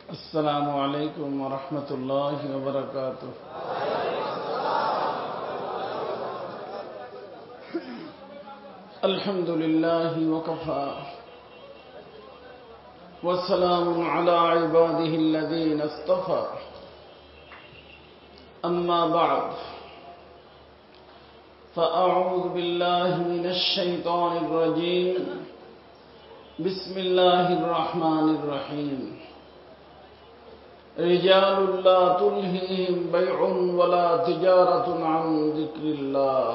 السلام عليكم ورحمة الله وبركاته. الحمد لله وكفى وسلام على عباده الذين اصطفى. أما بعد فأعوذ بالله من الشيطان الرجيم. بسم الله الرحمن الرحيم. رجال لا تلهيهم بيع ولا تجارة عن ذكر الله.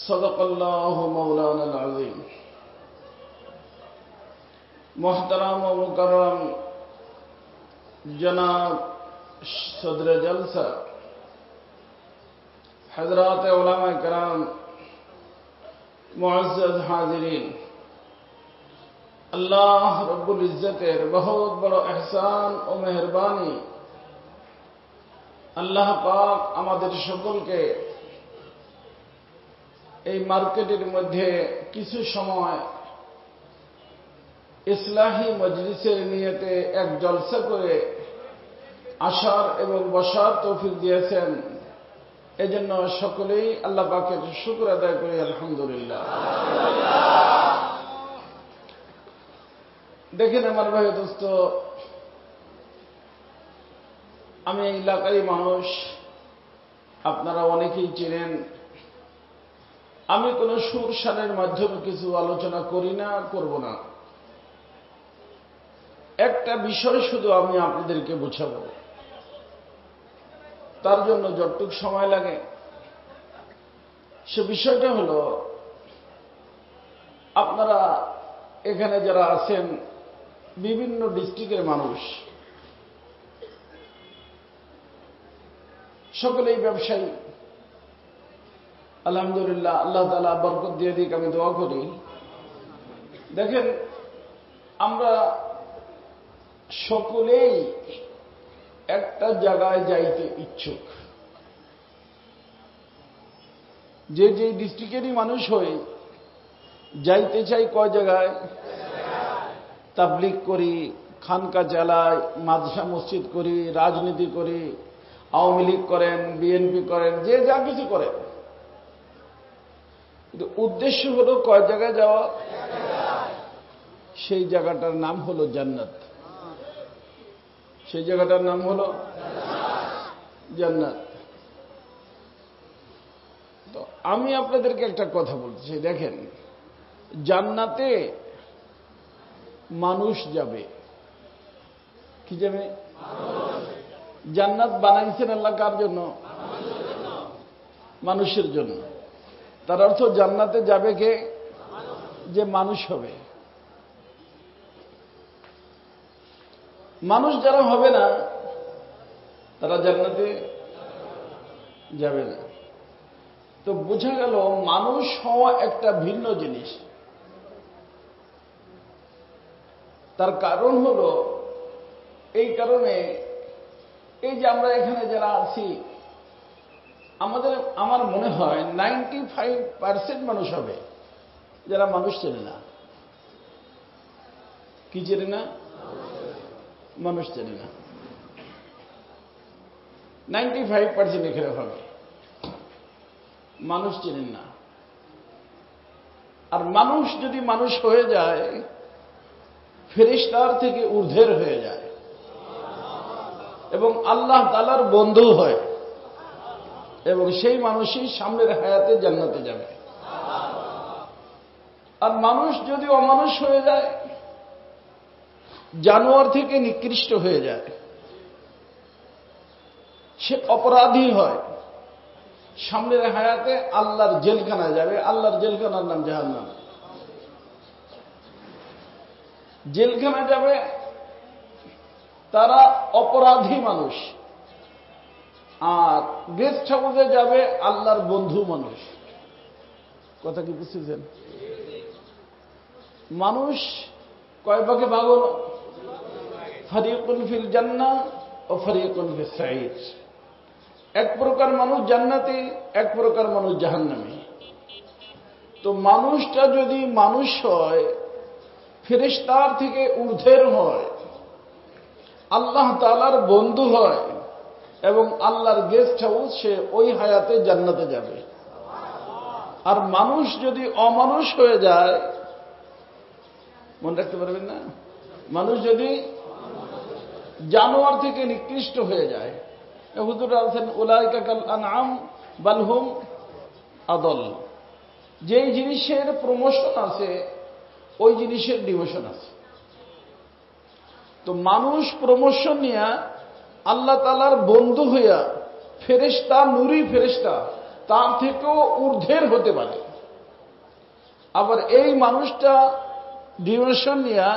صدق الله مولانا العظيم. محترم و مکرم جناب صدر جلسہ، حضرات علماء کرام، معزز حاضرین، আল্লাহ রব্বুল ইজ্জতের বহুত বড় ইহসান ও মেহেরবানি, আল্লাহ পাক আমাদের সকলকে এই মার্কেটের মধ্যে কিছু সময় ইসলাহি মজলিসের নিয়তে এক জলসা করে আসার এবং বসার তৌফিক দিয়েছেন। এজন্য সকলেই আল্লাহ পাকের শুকর আদায় করি আলহামদুলিল্লাহ। দেখেন আমার ভাই দোস্ত, আমি এই এলাকারই মানুষ, আপনারা অনেকেই চেনেন। আমি কোনো সুর সারের মাধ্যমে কিছু আলোচনা করি না, করব না। একটা বিষয় শুধু আমি আপনাদেরকে বুঝাবো, তার জন্য যতটুকু সময় লাগে সে বিষয়টা হলো, আপনারা এখানে যারা আছেন বিভিন্ন ডিস্ট্রিক্টের মানুষ, সকলেই ব্যবসায়ী। আলহামদুলিল্লাহ, আল্লাহ তাআলা বরকত দিয়ে দিক, আমি দোয়া করি। দেখেন, আমরা সকলেই একটা জায়গায় যাইতে ইচ্ছুক। যে যে ডিস্ট্রিক্টেরই মানুষ হই, যাইতে চাই কয় জায়গায়? তাবলিগ করি, খানকা চালাই, মাদ্রাসা মসজিদ করি, রাজনীতি করি, আওয়ামী লীগ করেন, বিএনপি করেন, যে যা কিছু করেন, কিন্তু উদ্দেশ্য হলো কয় জায়গায় যাওয়া? সেই জায়গাটার নাম হলো জান্নাত। সেই জায়গাটার নাম হলো জান্নাত। তো আমি আপনাদেরকে একটা কথা বলছি, দেখেন, জান্নাতে মানুষ যাবে। কি যাবে? জান্নাত বানাইছেন আল্লাহ কার জন্য? মানুষের জন্য। তার অর্থ জান্নাতে যাবে কে? যে মানুষ হবে। মানুষ যারা হবে না তারা জান্নাতে যাবে না। তো বোঝা গেল মানুষ হওয়া একটা ভিন্ন জিনিস। তার কারণ হলো, এই কারণে এই যে আমরা এখানে যারা আছি, আমার মনে হয় 95% মানুষ হবে যারা মানুষ চেনে না। কি চেনে না? মানুষ চেনে না। 95% এখানে হবে মানুষ চেনেন না। আর মানুষ যদি মানুষ হয়ে যায়, ফেরেশতার থেকে ঊর্ধ্বের হয়ে যায় এবং আল্লাহ তাআলার বন্ধু হয়, এবং সেই মানুষই সামনের হায়াতে জান্নাতে যাবে। আর মানুষ যদি অমানুষ হয়ে যায়, জানোয়ার থেকে নিকৃষ্ট হয়ে যায়, সে অপরাধী হয়, সামনের হায়াতে আল্লাহর জেলখানায় যাবে। আল্লাহর জেলখানার নাম জাহান্নাম। জেলখানা যাবে তারা অপরাধী মানুষ, আর গেস্ট হাউসে যাবে আল্লাহর বন্ধু মানুষ। কথা কি বুঝতেছেন? মানুষ কয় ভাগে ভাগ হলো? ফারিকুন ফিল জান্নাহ ও ফারিকুন ফিস সাঈর। এক প্রকার মানুষ জান্নাতি, এক প্রকার মানুষ জাহান্নামী। তো মানুষটা যদি মানুষ হয়, ফেরেশতার থেকে ঊর্ধ্বের হয়, আল্লাহ তাআলার বন্ধু হয় এবং আল্লাহর গেস্ট হাউস, সে ওই হায়াতে জান্নাতে যাবে। আর মানুষ যদি অমানুষ হয়ে যায়, মনে রাখতে পারবেন না, মানুষ যদি জানোয়ার থেকে নিকৃষ্ট হয়ে যায়, হুজুর আছেন উলাইকা কাল আনআম বাল হুম আদল। যেই জিনিসের প্রমোশন আছে ওই জিনিসের ডিমোশন আছে। তো মানুষ প্রমোশন নিয়ে আল্লাহ তাআলার বন্ধু হইয়া ফেরেশতা, নূরি ফেরেশতা, তার থেকেও ঊর্ধ্বের হতে পারে। আবার এই মানুষটা ডিমোশন নিয়ে,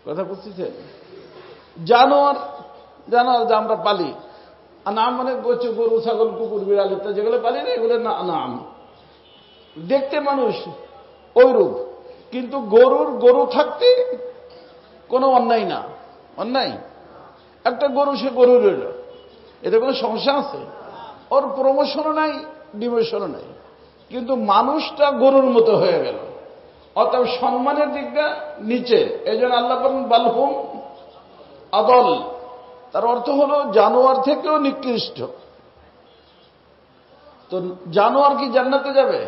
কথা বুঝতেছেন, জানোয়ার যে আমরা পালি, নাম মানে গরু, ছাগল, কুকুর, বিড়াল ইত্যাদি যেগুলো পালি না, এগুলো নাম দেখতে মানুষ ওই রূপ, কিন্তু গরু থাকতে কোনো অন্যায় না। অন্যায় একটা গরু, সে গরু রইল, এতে কোনো সমস্যা আছে? ওর প্রমোশনও নাই, ডিমোশনও নাই, কিন্তু মানুষটা গরুর মতো হয়ে গেল, অতএব সম্মানের দিকটা নিচে। এই জন্য আল্লাহ বলেন বালহুম আদল, তার অর্থ হলো জানোয়ার থেকেও নিকৃষ্ট। তো জানোয়ার কি জান্নাতে যাবে?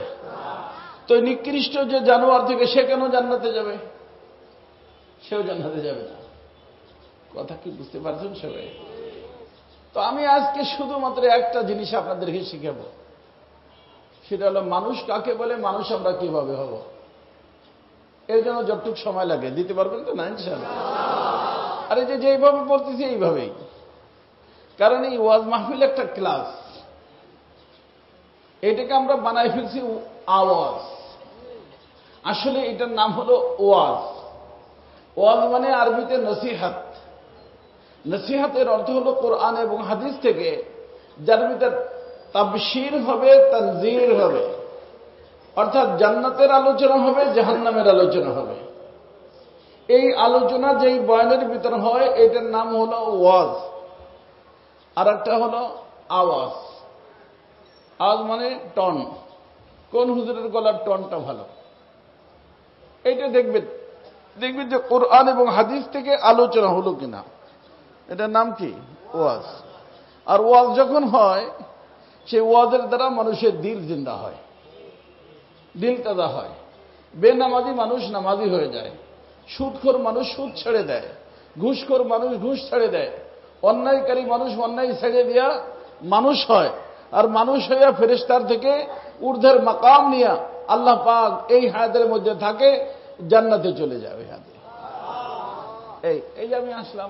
তো নিকৃষ্ট যে জানোয়ার থেকে, সে কেন জান্নাতে যাবে? সেও জান্নাতে যাবে না। কথা কি বুঝতে পারছেন সবাই? তো আমি আজকে শুধুমাত্র একটা জিনিস আপনাদেরকে শিখাবো, সেটা হলো মানুষ কাকে বলে, মানুষ আমরা কিভাবে হব। এর জন্য যতটুকু সময় লাগে দিতে পারবেন তো? না ইনশাআল্লাহ। আর এই যেভাবে বলতেছি এইভাবেই, কারণ এই ওয়াজ মাহফিল একটা ক্লাস, এটাকে আমরা বানাই ফেলছি আওয়াজ। আসলে এটার নাম হলো ওয়াজ। ওয়াজ মানে আরবিতে নসিহাত। নসিহাতের অর্থ হলো কোরআন এবং হাদিস থেকে যার ভিতর তাবশীর হবে, তানজীর হবে, অর্থাৎ জান্নাতের আলোচনা হবে, জাহান্নামের আলোচনা হবে। এই আলোচনা যেই বয়ানের ভিতর হয় এটার নাম হলো ওয়াজ। আর একটা হলো আওয়াজ। আওয়াজ মানে টন। কোন হুজুরের গলার টনটা ভালো, এইটা দেখবেন যে কোরআন এবং হাদিস থেকে আলোচনা হলো কিনা, এটার নাম কি? ওয়াজ। আর ওয়াজ যখন হয়, সেই ওয়াজের দ্বারা মানুষের দিল জিন্দা হয়, দিল তাজা হয়। বেনামাজি মানুষ নামাজি হয়ে যায়, সুদখোর মানুষ সুদ ছেড়ে দেয়, ঘুষখোর মানুষ ঘুষ ছেড়ে দেয়, অন্যায়কারী মানুষ অন্যায় ছেড়ে দিয়া মানুষ হয়। আর মানুষ হইয়া ফেরেশতার থেকে ঊর্ধ্বের মাকাম নিয়ে আল্লাহ পাক এই হায়াতের মধ্যে থাকে, জান্নাতে চলে যাবে। এই যে আমি আসলাম,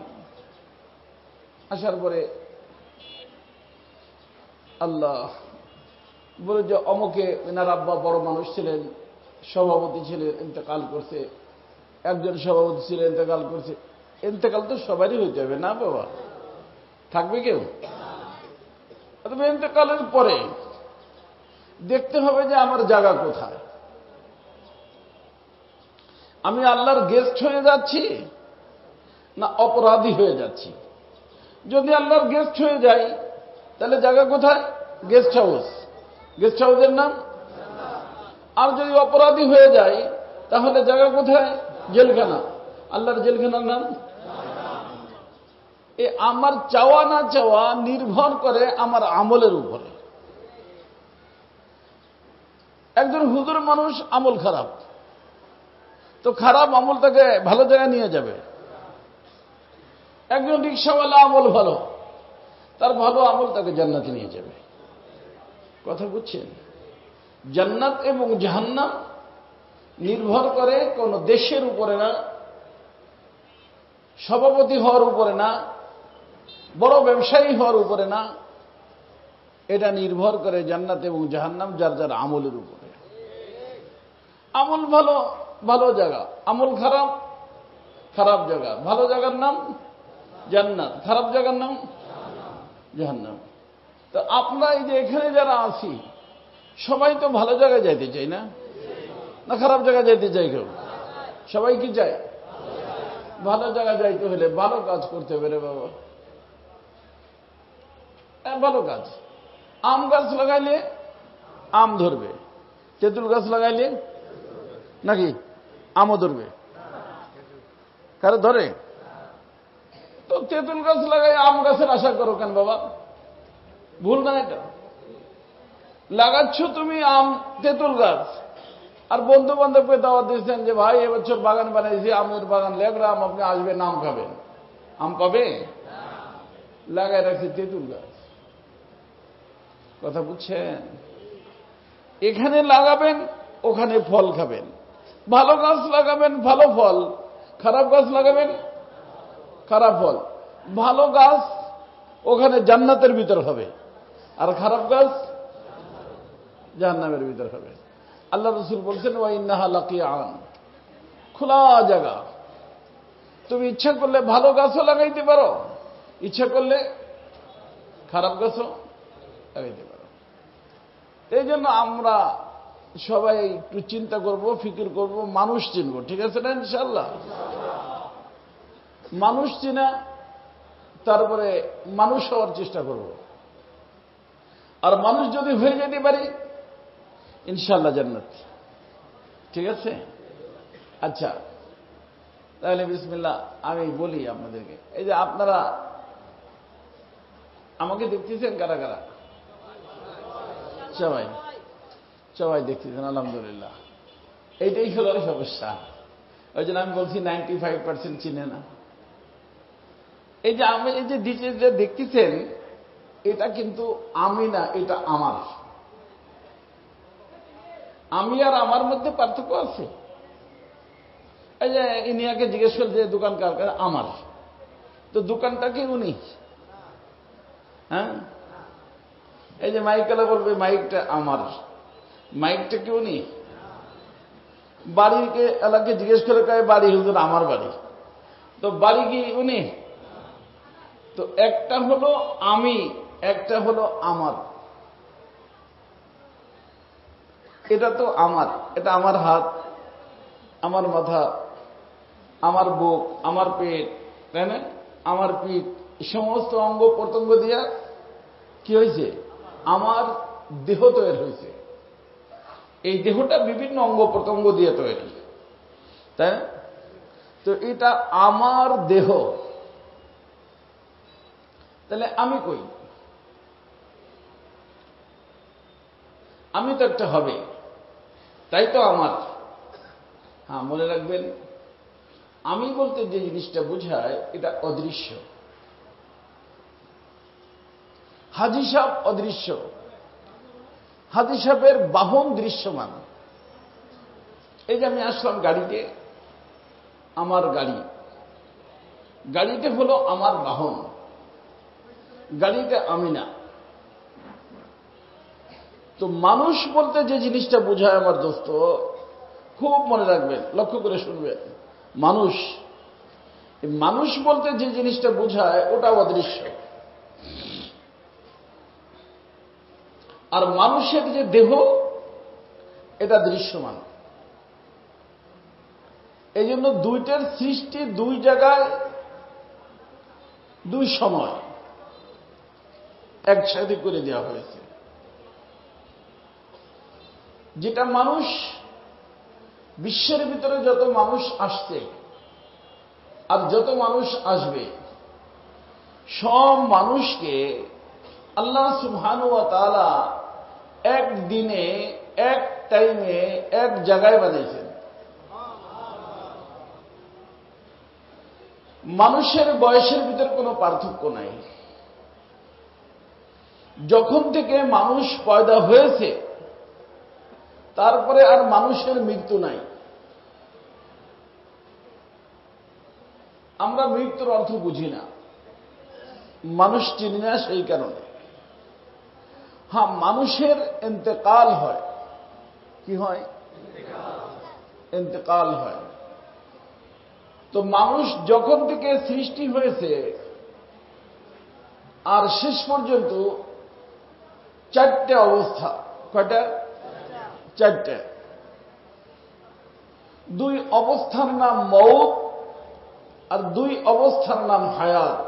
আসার পরে আল্লাহ বলে যে অমুকে এনার আব্বা বড় মানুষ ছিলেন, সভাপতি ছিলেন, ইন্তেকাল করছে। একজন সভাপতি ছিলেন, ইন্তেকাল করছে। ইন্তেকাল তো সবারই হইতে হবে না বাবা, থাকবে কেউ? তবে ইন্তেকালের পরে দেখতে হবে যে আমার জায়গা কোথায়। আমি আল্লাহর গেস্ট হয়ে যাচ্ছি না অপরাধী হয়ে যাচ্ছি? যদি আল্লাহর গেস্ট হয়ে যাই তাহলে জায়গা কোথায়? Guest house. গেস্ট হাউসের নাম। আর যদি অপরাধী হয়ে যাই তাহলে জায়গা কোথায়? জেলখানা। আল্লাহর জেলখানার নাম। আমার চাওয়া না চাওয়া নির্ভর করে আমার আমলের উপরে। একজন হুজুর মানুষ আমল খারাপ, তো খারাপ আমল তাকে ভালো জায়গায় নিয়ে যাবে। একজন রিক্সাওয়ালা আমল ভালো, তার ভালো আমল তাকে জান্নাতে নিয়ে যাবে। কথা বুঝছেন? জান্নাত এবং জাহান্নাম নির্ভর করে কোন দেশের উপরে না, সভাপতি হওয়ার উপরে না, বড় ব্যবসায়ী হওয়ার উপরে না। এটা নির্ভর করে জান্নাত এবং জাহান্নাম যার যার আমলের উপরে। আমল ভালো, ভালো জায়গা। আমল খারাপ, খারাপ জায়গা। ভালো জায়গার নাম জান্নাত, খারাপ জায়গার নাম জাহান্নাম। তো আমরা এই যে এখানে যারা আছি সবাই তো ভালো জায়গায় যাইতে চাই না? না খারাপ জায়গায় যাইতে চাই কেউ? সবাই কি চায়? ভালো জায়গায় যাইতে হলে ভালো কাজ করতে হবে রে বাবা। ভালো কাজ। আম গাছ লাগাইলে আম ধরবে, তেঁতুল গাছ লাগাইলে নাকি আমও ধরবে? কারো ধরে? তো তেঁতুল গাছ লাগাই আম গাছের আশা করো কেন বাবা? ভুল না এটা? লাগাচ্ছ তুমি আম তেঁতুল গাছ, আর বন্ধু বান্ধবকে দাওয়াত দিয়েছেন যে ভাই এবছর বাগান বানাইছি, আমের বাগান লেগরাম, আপনি আসবেন আম খাবেন। আম পাবে? লাগাই রাখছি তেঁতুল গাছ। কথা বুঝছেন? এখানে লাগাবেন, ওখানে ফল খাবেন। ভালো গাছ লাগাবেন, ভালো ফল। খারাপ গাছ লাগাবেন, খারাপ ফল। ভালো গাছ ওখানে জান্নাতের ভিতর হবে, আর খারাপ গাছ জাহান্নামের ভিতর হবে। আল্লাহ রাসূল বলছেন ওয়া ইন্নাহা লাকিয়ান, খোলা জায়গা। তুমি ইচ্ছা করলে ভালো গাছও লাগাইতে পারো, ইচ্ছা করলে খারাপ গাছও লাগাইতে পারো। এই জন্য আমরা সবাই একটু চিন্তা করব, ফিকির করব, মানুষ চিনব। ঠিক আছে না ইনশাআল্লাহ? মানুষ চিনা, তারপরে মানুষ হওয়ার চেষ্টা করব। আর মানুষ যদি হয়ে যেতে পারি, ইনশাআল্লাহ জান্নাত। ঠিক আছে? আচ্ছা, তাহলে বিসমিল্লাহ আমি বলি আপনাদেরকে। এই যে আপনারা আমাকে দেখতেছেন কারা কারা? সবাই সবাই দেখতেছেন, আলহামদুলিল্লাহ। এইটাই হলো সমস্যা। ওই জন্য আমি বলছি 95% চিনে না। এই যে আমি এই যে ডিটেলসটা দেখতেছেন, এটা কিন্তু আমি না, এটা আমার। আমি আর আমার মধ্যে পার্থক্য আছে। এই যে ইনিয়াকে জিজ্ঞেস করল যে দোকান কার? আমার। তো দোকানটা কি উনি? হ্যাঁ, এই যে মাইকওয়ালা বলবে মাইকটা আমার, মাইকটা কি উনি? বাড়িকে এলাকে জিজ্ঞেস করে কয় বাড়ি, হুজুর আমার বাড়ি। তো বাড়ি কি উনি? তো একটা হলো আমি, একটা হলো আমার। এটা তো আমার, এটা আমার হাত, আমার মাথা, আমার বুক, আমার পেট, তাই না? আমার পিঠ, সমস্ত অঙ্গ প্রত্যঙ্গ দিয়া কি হয়েছে? আমার দেহ তৈরি হয়েছে। এই দেহটা বিভিন্ন অঙ্গ প্রত্যঙ্গ দিয়ে তৈরি, তাই না? তো এটা আমার দেহ। তাহলে আমি কই? আমি তো একটা হবে, তাই তো আমার। হ্যাঁ, মনে রাখবেন, আমি বলতে যে জিনিসটা বোঝায় এটা অদৃশ্য। হাজী সাহেব অদৃশ্য, হাজী সাহেবের বাহন দৃশ্যমান। এই যে আমি আসলাম গাড়িতে, আমার গাড়ি, গাড়িতে হলো আমার বাহন, গাড়িতে আমি না। তো মানুষ বলতে যে জিনিসটা বোঝায় আমার দোস্ত, খুব মনে রাখবেন, লক্ষ্য করে শুনবেন। মানুষ, মানুষ বলতে যে জিনিসটা বোঝায় ওটা অদৃশ্য। আর মানুষের যে দেহ, এটা দৃশ্যমান। এই জন্য দুইটার সৃষ্টি দুই জায়গায়, দুই সময় একসাথে করে দেওয়া হয়েছে। যেটা মানুষ, বিশ্বের ভিতরে যত মানুষ আসছে আর যত মানুষ আসবে, সব মানুষকে আল্লাহ সুবহানাহু ওয়া তাআলা এক দিনে, এক টাইমে, এক জায়গায় বানিয়েছেন। মানুষের বয়সের ভিতর কোনো পার্থক্য নাই। যখন থেকে মানুষ পয়দা হয়েছে, তারপরে আর মানুষের মৃত্যু নাই। আমরা মৃত্যুর অর্থ বুঝি না, মানুষ চিনি না, সেই কারণে। হ্যাঁ, মানুষের ইন্তেকাল হয়। কি হয়? ইন্তেকাল হয়। তো মানুষ যখন থেকে সৃষ্টি হয়েছে আর শেষ পর্যন্ত চারটে অবস্থা। কয়টা? চারটে। দুই অবস্থার নাম মউত, আর দুই অবস্থার নাম হায়াত।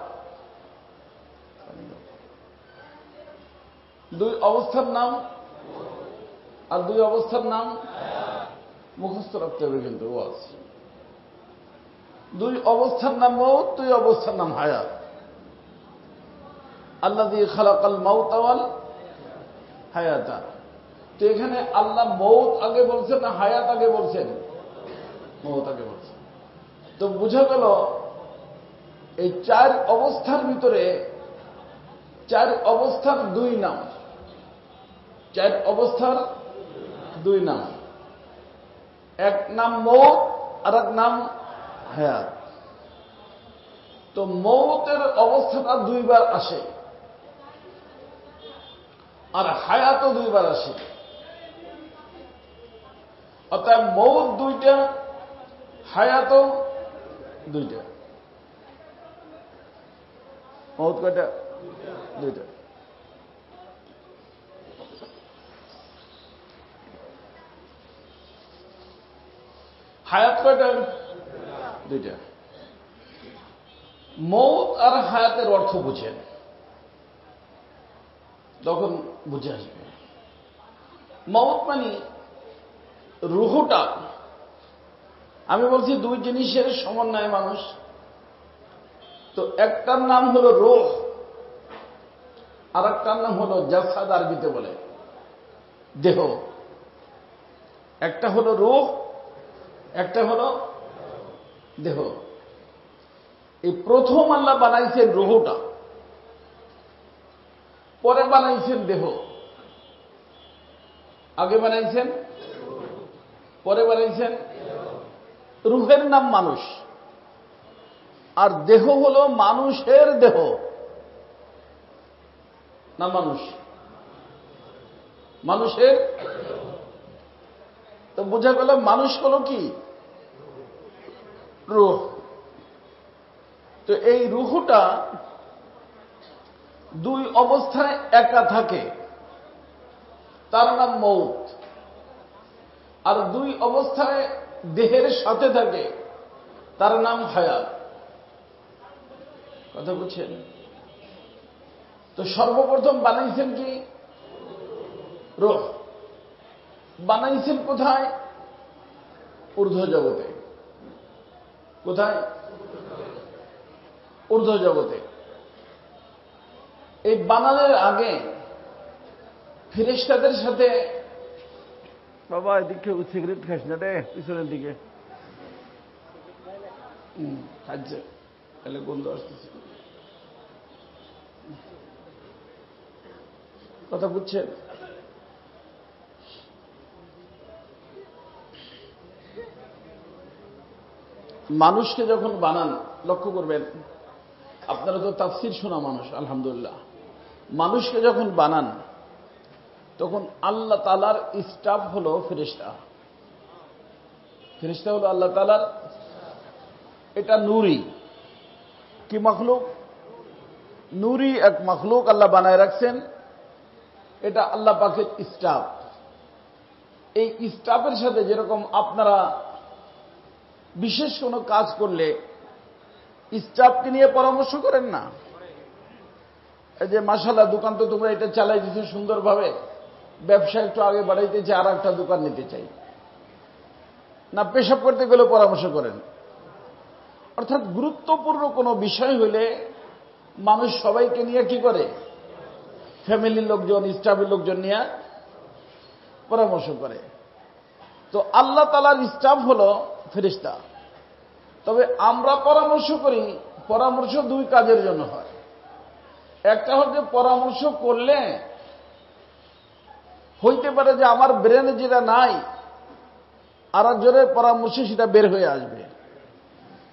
দুই অবস্থার নাম আর দুই অবস্থার নাম মুখস্থ রাখতে হবে কিন্তু। ওয়াজ দুই অবস্থার নাম মউত, দুই অবস্থার নাম হায়াত। আল্লাযী খালাকাল মাউতা ওয়াল হায়াতা। তো এখানে আল্লাহ মউত আগে বলছেন না হায়াত আগে বলছেন? মউত আগে বলছেন। তো বোঝা গেল এই চার অবস্থার ভিতরে চার অবস্থার দুই নাম, চার অবস্থার দুই নাম, এক নাম মউত আর এক নাম হায়াত। তো মউতের অবস্থাটা দুইবার আসে আর হায়াতও দুইবার আসে। অর্থাৎ মউত দুইটা, হায়াতও দুইটা। মউত কয়টা? দুইটা। হায়াত কয়টা? দুইটা। মউত আর হায়াতের অর্থ বুঝেন, তখন বুঝে আসবে। মউত মানে রুহটা। আমি বলছি দুই জিনিসের সমন্বয় মানুষ। তো একটার নাম হলো রূহ, আর একটার নাম হলো জাসাদ, আরবিতে বলে দেহ। একটা হলো রূহ, একটা হলো দেহ। এই প্রথম আল্লাহ বানাইছেন রুহটা, পরে বানাইছেন দেহ। আগে বানাইছেন, পরে বানাইছেন। রুহের নাম মানুষ, আর দেহ হলো মানুষের দেহ, না মানুষ, মানুষের। তো বোঝা গেল মানুষ হলো কি? রূহ। তো এই রূহটা দুই অবস্থায় একা থাকে, তার নাম মউত। আর দুই অবস্থায় দেহের সাথে থাকে, তার নাম হায়াত। কথা বুঝছেন? তো সর্বপ্রথম বানাইছেন কি? রূহ। বানাইছেন কোথায়? ঊর্ধ্ব জগতে। কোথায়? ঊর্ধ্ব জগতে। এই বানানোর আগে ফেরেশতাদের সাথে, বাবা এদিকে সিগারেট খাস না রে, পিছনের দিকে খাচ্ছে, তাহলে গন্ধ আসতেছে। কথা বুঝছেন? মানুষকে যখন বানান, লক্ষ্য করবেন, আপনারা তো তাফসীর শোনা মানুষ আলহামদুলিল্লাহ। মানুষকে যখন বানান তখন আল্লাহ তাআলার স্টাফ হলো ফেরেশতা। ফেরেশতা হলো আল্লাহ তাআলার, এটা নূরি কি মখলুক? নূরি এক মখলুক আল্লাহ বানায় রাখছেন। এটা আল্লাহ পাকের স্টাফ। এই স্টাফের সাথে যেরকম আপনারা বিশেষ কোনো কাজ করলে স্টাফকে নিয়ে পরামর্শ করেন না, এই যে মাশাআল্লাহ দোকান তো তোমরা এটা চালাই দিচ্ছ সুন্দরভাবে, ব্যবসা একটু আগে বাড়াইতে চাই, আর একটা দোকান নিতে চাই, না পেশাব করতে গেলে পরামর্শ করেন। অর্থাৎ গুরুত্বপূর্ণ কোনো বিষয় হইলে মানুষ সবাইকে নিয়ে কি করে? ফ্যামিলির লোকজন, স্টাফের লোকজন নিয়ে পরামর্শ করে। তো আল্লাহ তাআলার স্টাফ হলো ফেরেশতা। তবে আমরা পরামর্শ করি, পরামর্শ দুই কাজের জন্য হয়। একটা হচ্ছে পরামর্শ করলে হইতে পারে যে আমার ব্রেনে যেটা নাই আর একজনের পরামর্শে সেটা বের হয়ে আসবে।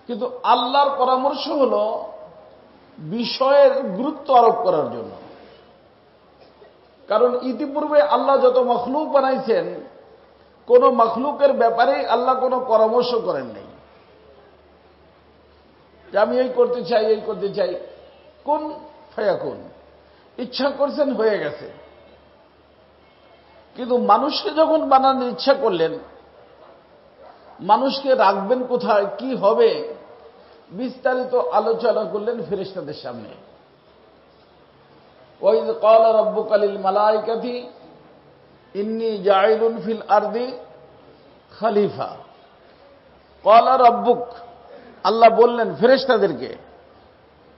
কিন্তু আল্লাহর পরামর্শ হলো বিষয়ের গুরুত্ব আরোপ করার জন্য। কারণ ইতিপূর্বে আল্লাহ যত মখলুক বানাইছেন, কোন মখলুকের ব্যাপারে আল্লাহ কোনো পরামর্শ করেন নাই যে আমি এই করতে চাই, এই করতে চাই। কোন ফায়াকুন, ইচ্ছা করছেন, হয়ে গেছে। কিন্তু মানুষকে যখন বানানোর ইচ্ছা করলেন, মানুষকে রাখবেন কোথায়, কি হবে, বিস্তারিত আলোচনা করলেন ফেরেশতাদের সামনে। ওয়াইয ক্বালা রাব্বুকা লিল মালাইকাতি ইন্নী জাইলুন ফিল আরদি খলিফা ক্বালা রাব্বুক আল্লাহ বললেন ফেরেশতাদেরকে,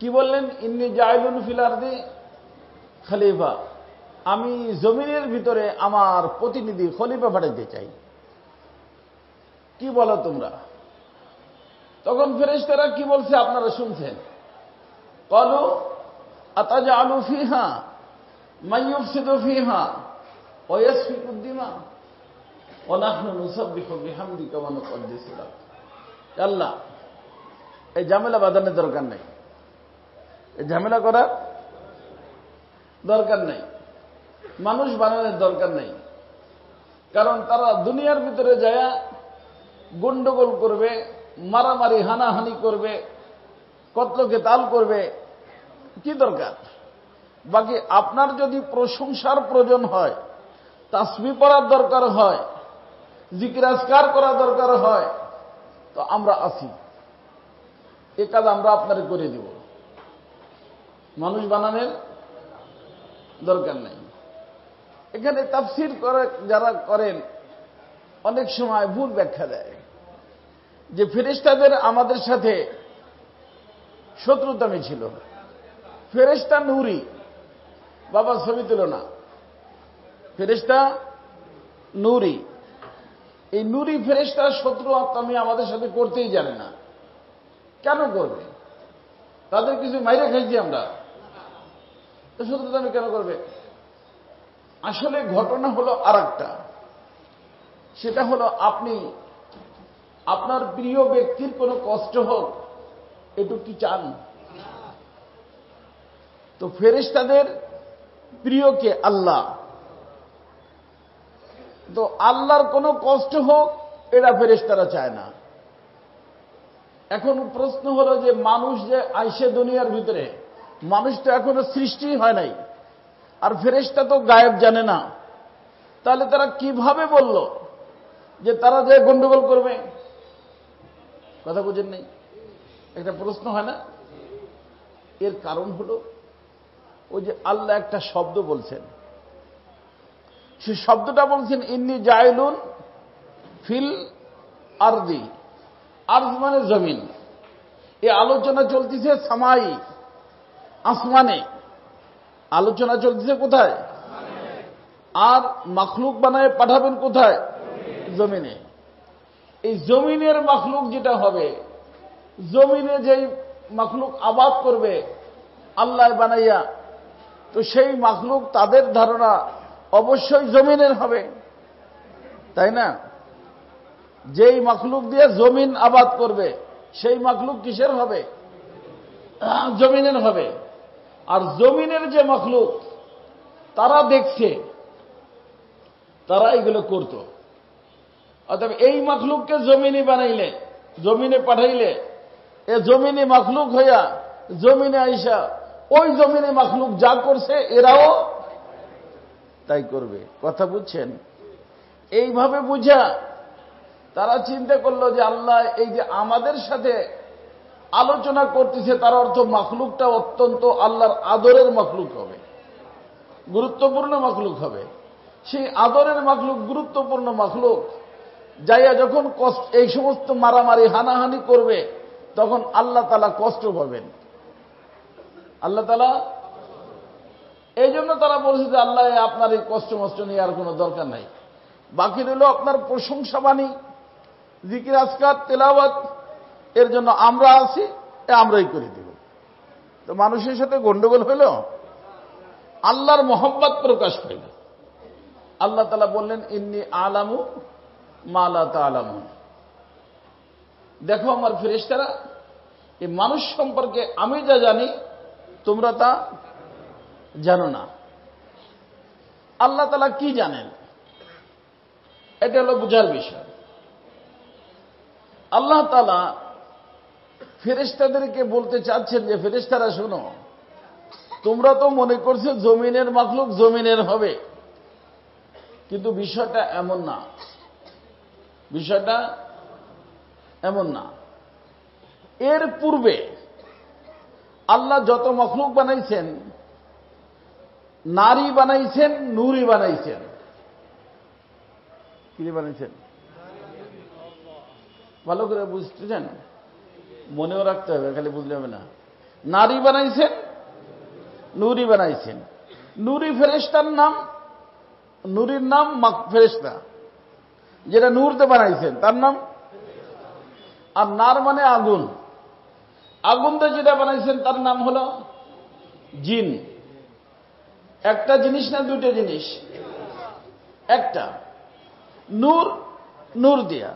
কি বললেন? ইন্নী জাইলুন ফিল আরদি খলিফা, আমি জমিনের ভিতরে আমার প্রতিনিধি খলিফা পাঠাইতে চাই। কি বলো তোমরা? তখন ফেরেশতারা কি বলছে আপনারা শুনছেন? ক্বালু আতাজআলু ফিহা মান ইউফসিদু ফিহা ওয়া ইয়াসফিকুদ দিমা ওয়া নাহনু নুসাব্বিহু বিহামদিকা ওয়া নুকদ্দিসু লাক। আল্লাহ, এই ঝামেলা বাঁধানোর দরকার নেই, এই ঝামেলা করার দরকার নেই, মানুষ বানানোর দরকার নেই। কারণ তারা দুনিয়ার ভিতরে যায় গন্ডগোল করবে, মারামারি হানাহানি করবে, কতলকে তাল করবে, কি দরকার? বাকি আপনার যদি প্রশংসার প্রয়োজন হয়, তাসবিহ পড়ার দরকার হয়, জিকির আজকার করা দরকার হয়, তো আমরা আছি, এ কাজ আমরা আপনারে করে দিব। মানুষ বানানোর দরকার নেই। এখানে তাফসীর করে যারা করেন অনেক সময় ভুল ব্যাখ্যা দেয় যে ফেরেশতাদের আমাদের সাথে শত্রুতামি ছিল। ফেরেশতা নূরি, বাবা ছবি তুলো না, ফেরেশতা নূরি, এই নূরি ফেরেশতা শত্রুতামি আমাদের সাথে করতেই জানে না। কেন করবে? তাদের কিছু মাইরে খাইছি আমরা, তো শত্রুতামি কেন করবে? আসলে ঘটনা হলো আরেকটা, সেটা হলো আপনি আপনার প্রিয় ব্যক্তির কোনো কষ্ট হোক এটুকু কি চান? তো ফেরেশতাদের প্রিয় কে? আল্লাহ। তো আল্লাহর কোনো কষ্ট হোক এটা ফেরেশতারা চায় না। এখন প্রশ্ন হলো যে মানুষ যে আইসে দুনিয়ার ভিতরে, মানুষ তো এখনো সৃষ্টি হয় নাই, আর ফেরেশতা তো গায়েব জানে না, তাহলে তারা কিভাবে বলল যে তারা যে গন্ডগোল করবে? কথা বুঝেন নাই? একটা প্রশ্ন হয় না? এর কারণ হলো ওই যে আল্লাহ একটা শব্দ বলছেন, সে শব্দটা বলছেন ইন্নী জাইলুন ফিল আরদি। আরদ মানে জমিন। এই আলোচনা চলতেছে সামাই, আসমানে আলোচনা চলতেছে। কোথায়? আর মাখলুক বানায় পাঠাবেন কোথায়? জমিনে। এই জমিনের মাখলুক যেটা হবে, জমিনে যেই মাখলুক আবাদ করবে আল্লাহ বানাইয়া, তো সেই মাখলুক তাদের ধারণা অবশ্যই জমিনের হবে, তাই না? যেই মাখলুক দিয়ে জমিন আবাদ করবে সেই মাখলুক কিসের হবে? জমিনের হবে। আর জমিনের যে মাখলুক তারা দেখছে, তারা এগুলো করত। অর্থাৎ এই মাখলুককে জমিনে বানাইলে, জমিনে পাঠাইলে, এ জমিনে মাখলুক হইয়া জমিনে আইসা ওই জমিনে মাখলুক যা করছে এরাও তাই করবে। কথা বুঝছেন? এইভাবে বুঝা তারা চিন্তা করলো যে আল্লাহ এই যে আমাদের সাথে আলোচনা করতেছে, তার অর্থ মাখলুকটা অত্যন্ত আল্লাহর আদরের মাখলুক হবে, গুরুত্বপূর্ণ মাখলুক হবে। সেই আদরের মাখলুক, গুরুত্বপূর্ণ মাখলুক যাইয়া যখন এই সমস্ত মারামারি হানাহানি করবে, তখন আল্লাহ তাআলা কষ্ট পাবেন। আল্লাহ তাআলা এই জন্য তারা বলছে যে আল্লাহ আপনার এই কষ্ট মষ্ট নিয়ে আর কোনো দরকার নাই, বাকি রইল আপনার প্রশংসা বাণী, জিকির আজকার তেলাওয়াত, এর জন্য আমরা আছি, আমরাই করে দিব। তো মানুষের সাথে গন্ডগোল হইল, আল্লাহর মোহাব্বত প্রকাশ পাইল। আল্লাহ তাআলা বললেন ইন্নী আলামু মা লা তা'লামুন। দেখো আমার ফেরেশতারা, এই মানুষ সম্পর্কে আমি যা জানি তোমরা তা জানো না। আল্লাহ তাআলা কি জানেন এটা হলো বুঝার বিষয়। আল্লাহ তাআলা ফেরেশতাদেরকে বলতে চাচ্ছেন যে ফেরেশতারা শোনো, তোমরা তো মনে করছো জমিনের মাখলুক জমিনের হবে, কিন্তু বিষয়টা এমন না, বিষয়টা এমন না। এর পূর্বে আল্লাহ যত মাখলুক বানাইছেন, নারী বানাইছেন, নূরি বানাইছেন। কি বানাইছেন? ভালো করে বুঝতেছেন? মনেও রাখতে হবে, খালি বুঝলে হবে না। নারী বানাইছেন, নূরি বানাইছেন। নূরি ফেরেশতার নাম, নূরির নাম ফেরেশতা, যেটা নূরতে বানাইছেন তার নাম। আর নার মানে আগুন, আগুন দিয়ে যেটা বানাইছেন তার নাম হলো জিন। একটা জিনিস না দুটো জিনিস? একটা। নূর, নূর দিয়া,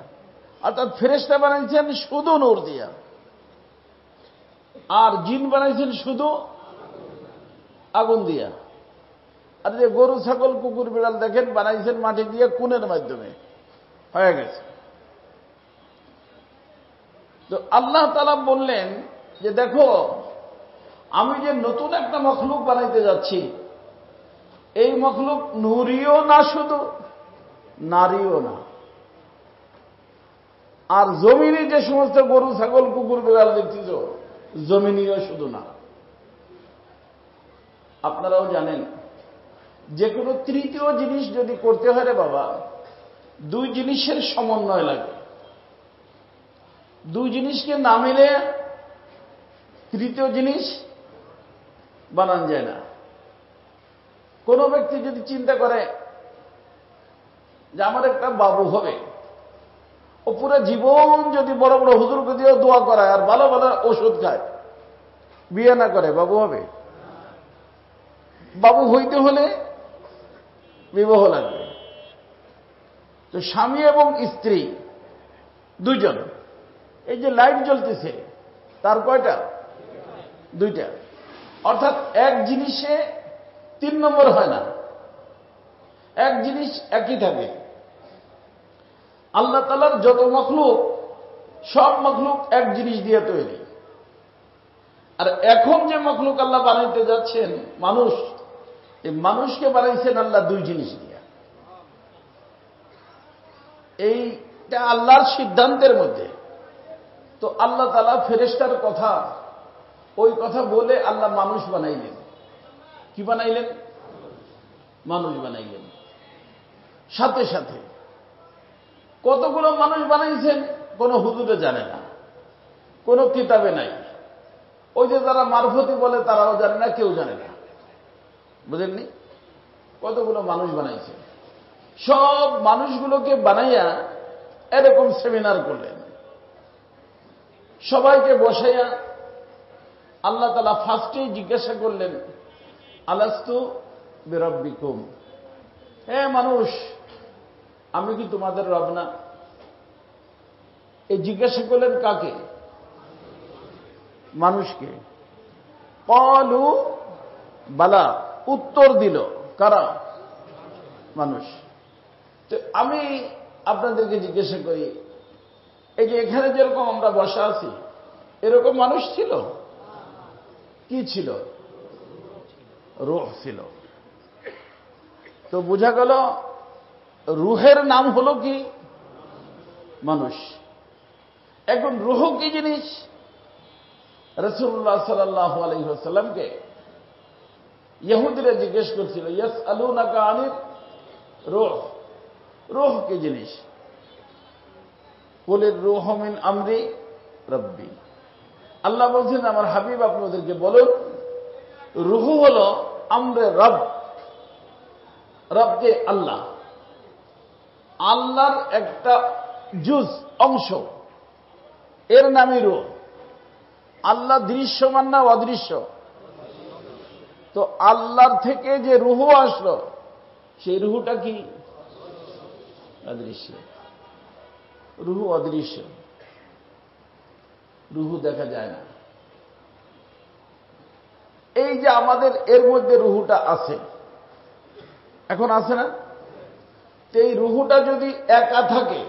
অর্থাৎ ফেরেশতা বানাইছেন শুধু নূর দিয়া, আর জিন বানাইছেন শুধু আগুন দিয়া। আর যে গরু ছাগল কুকুর বিড়াল দেখেন বানাইছেন মাটি দিয়ে কুনের মাধ্যমে, হয়ে গেছে। তো আল্লাহ তাআলা বললেন যে দেখো, আমি যে নতুন একটা মখলুক বানাইতে যাচ্ছি, এই মখলুক নূরিও না শুধু, নারীও না। আর জমিনে যে সমস্ত গরু ছাগল কুকুর বিড়াল দেখছিস, জমিনীয় শুধু না। আপনারাও জানেন, যে কোনো তৃতীয় জিনিস যদি করতে হয় রে বাবা, দুই জিনিসের সমন্বয় লাগে। দুই জিনিসকে না মিলে তৃতীয় জিনিস বানান যায় না। কোন ব্যক্তি যদি চিন্তা করে যে আমার একটা বাবু হবে, ও পুরো জীবন যদি বড় বড় হুজুরকে দিয়ে দোয়া করায় আর ভালো ভালো ওষুধ খায়, বিয়ে না করে, বাবু হবে? বাবু হইতে হলে বিবাহ লাগবে। তো স্বামী এবং স্ত্রী দুইজন, এই যে লাইট জ্বলতেছে তার কয়টা? দুইটা। অর্থাৎ এক জিনিসে তিন নম্বর হয় না, এক জিনিস একই থাকে। আল্লাহ তাআলার যত মখলুক, সব মখলুক এক জিনিস দিয়ে তৈরি। আর এখন যে মখলুক আল্লাহ বানাইতে যাচ্ছেন মানুষ, এই মানুষকে বানাইছেন আল্লাহ দুই জিনিস দিয়ে। এইটা আল্লাহর সিদ্ধান্তের মধ্যে। তো আল্লাহ তাআলা ফেরেশতার কথা, ওই কথা বলে আল্লাহ মানুষ বানাইলেন। কি বানাইলেন? মানুষ বানাইলেন। সাথে সাথে কতগুলো মানুষ বানাইছেন কোন হুজুরে জানে না, কোন কিতাবে নাই। ওই যে যারা মারফতি বলে তারাও জানে না, কেউ জানে না। বুঝেননি? কতগুলো মানুষ বানাইছে। সব মানুষগুলোকে বানাইয়া এরকম সেমিনার করলেন, সবাইকে বসাইয়া আল্লাহ তাআলা ফার্স্টেই জিজ্ঞাসা করলেন, আলাস্তু বিরাব্বিকুম, হে মানুষ, আমি কি তোমাদের রব না? এই জিজ্ঞাসা করলেন কাকে? মানুষকে। ক্বালু বালা, উত্তর দিল কারা? মানুষ। তো আমি আপনাদেরকে জিজ্ঞাসা করি, এই যে এখানে যেরকম আমরা বসা আছি, এরকম মানুষ ছিল? কি ছিল? রূহ ছিল। তো বোঝা গেল রূহের নাম হলো কি? মানুষ। এখন রূহ কি জিনিস? রাসূলুল্লাহ সাল্লাল্লাহু আলাইহি ওয়াসাল্লামকে ইহুদিরা জিজ্ঞেস করছিল, ইয়াসআলুনাকা আনির রূহ, রূহ কি জিনিস? কুলির রূহু মিন আমরি রাব্বি। আল্লাহ বলছেন, আমার হাবিব আপনি ওদেরকে বলুন, রূহ হলো আমরে রব। রব যে আল্লাহ, আল্লাহর একটা জুজ, অংশ, এর নামই রূহ। আল্লাহ দৃশ্যমান না অদৃশ্য? তো আল্লাহর থেকে যে রূহ আসলো, সেই রূহটা কি? অদৃশ্য। রূহ অদৃশ্য, রূহ দেখা যায় না। এই যে আমাদের এর মধ্যে রূহটা আছে, এখন আছে না? এই রূহটা যদি একা থাকে,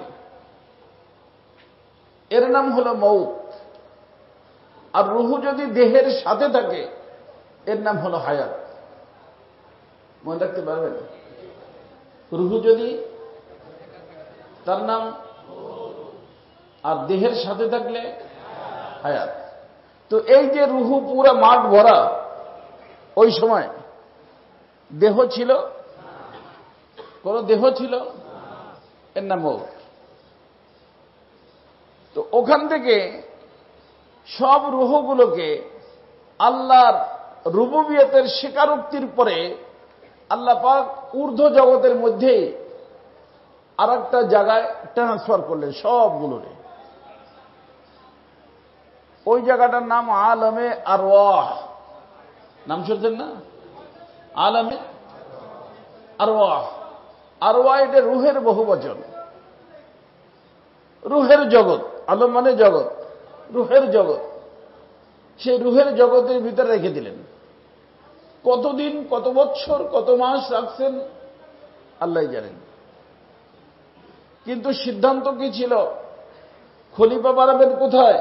এর নাম হলো মউত। আর রূহ যদি দেহের সাথে থাকে, এর নাম হলো হায়াত। মনে রাখতে পারবেন? রূহ যদি, তার নাম, আর দেহের সাথে থাকলে হায়াত। তো এই যে রূহ পুরা মাঠ ভরা, ওই সময় দেহ ছিল? কোন দেহ ছিল? এর নাম মউত। তো ওখান থেকে সব রূহগুলোকে আল্লাহর রুবুবিয়তের স্বীকারোক্তির পরে আল্লাহ পাক ঊর্ধ্ব জগতের মধ্যে আর একটা জায়গায় ট্রান্সফার করলেন সবগুলোরে। ওই জায়গাটার নাম আলমে আরওয়াহ। নাম শুনছেন না? আলমে আরওয়াহ। আরওয়াহ এটা রুহের বহু বচন, রুহের জগৎ। আলম মানে জগৎ, রুহের জগৎ। সেই রুহের জগতের ভিতরে রেখে দিলেন। কতদিন, কত বছর, কত মাস রাখছেন আল্লাহ জানেন। কিন্তু সিদ্ধান্ত কি ছিল? খলিফা বানাবেন কোথায়?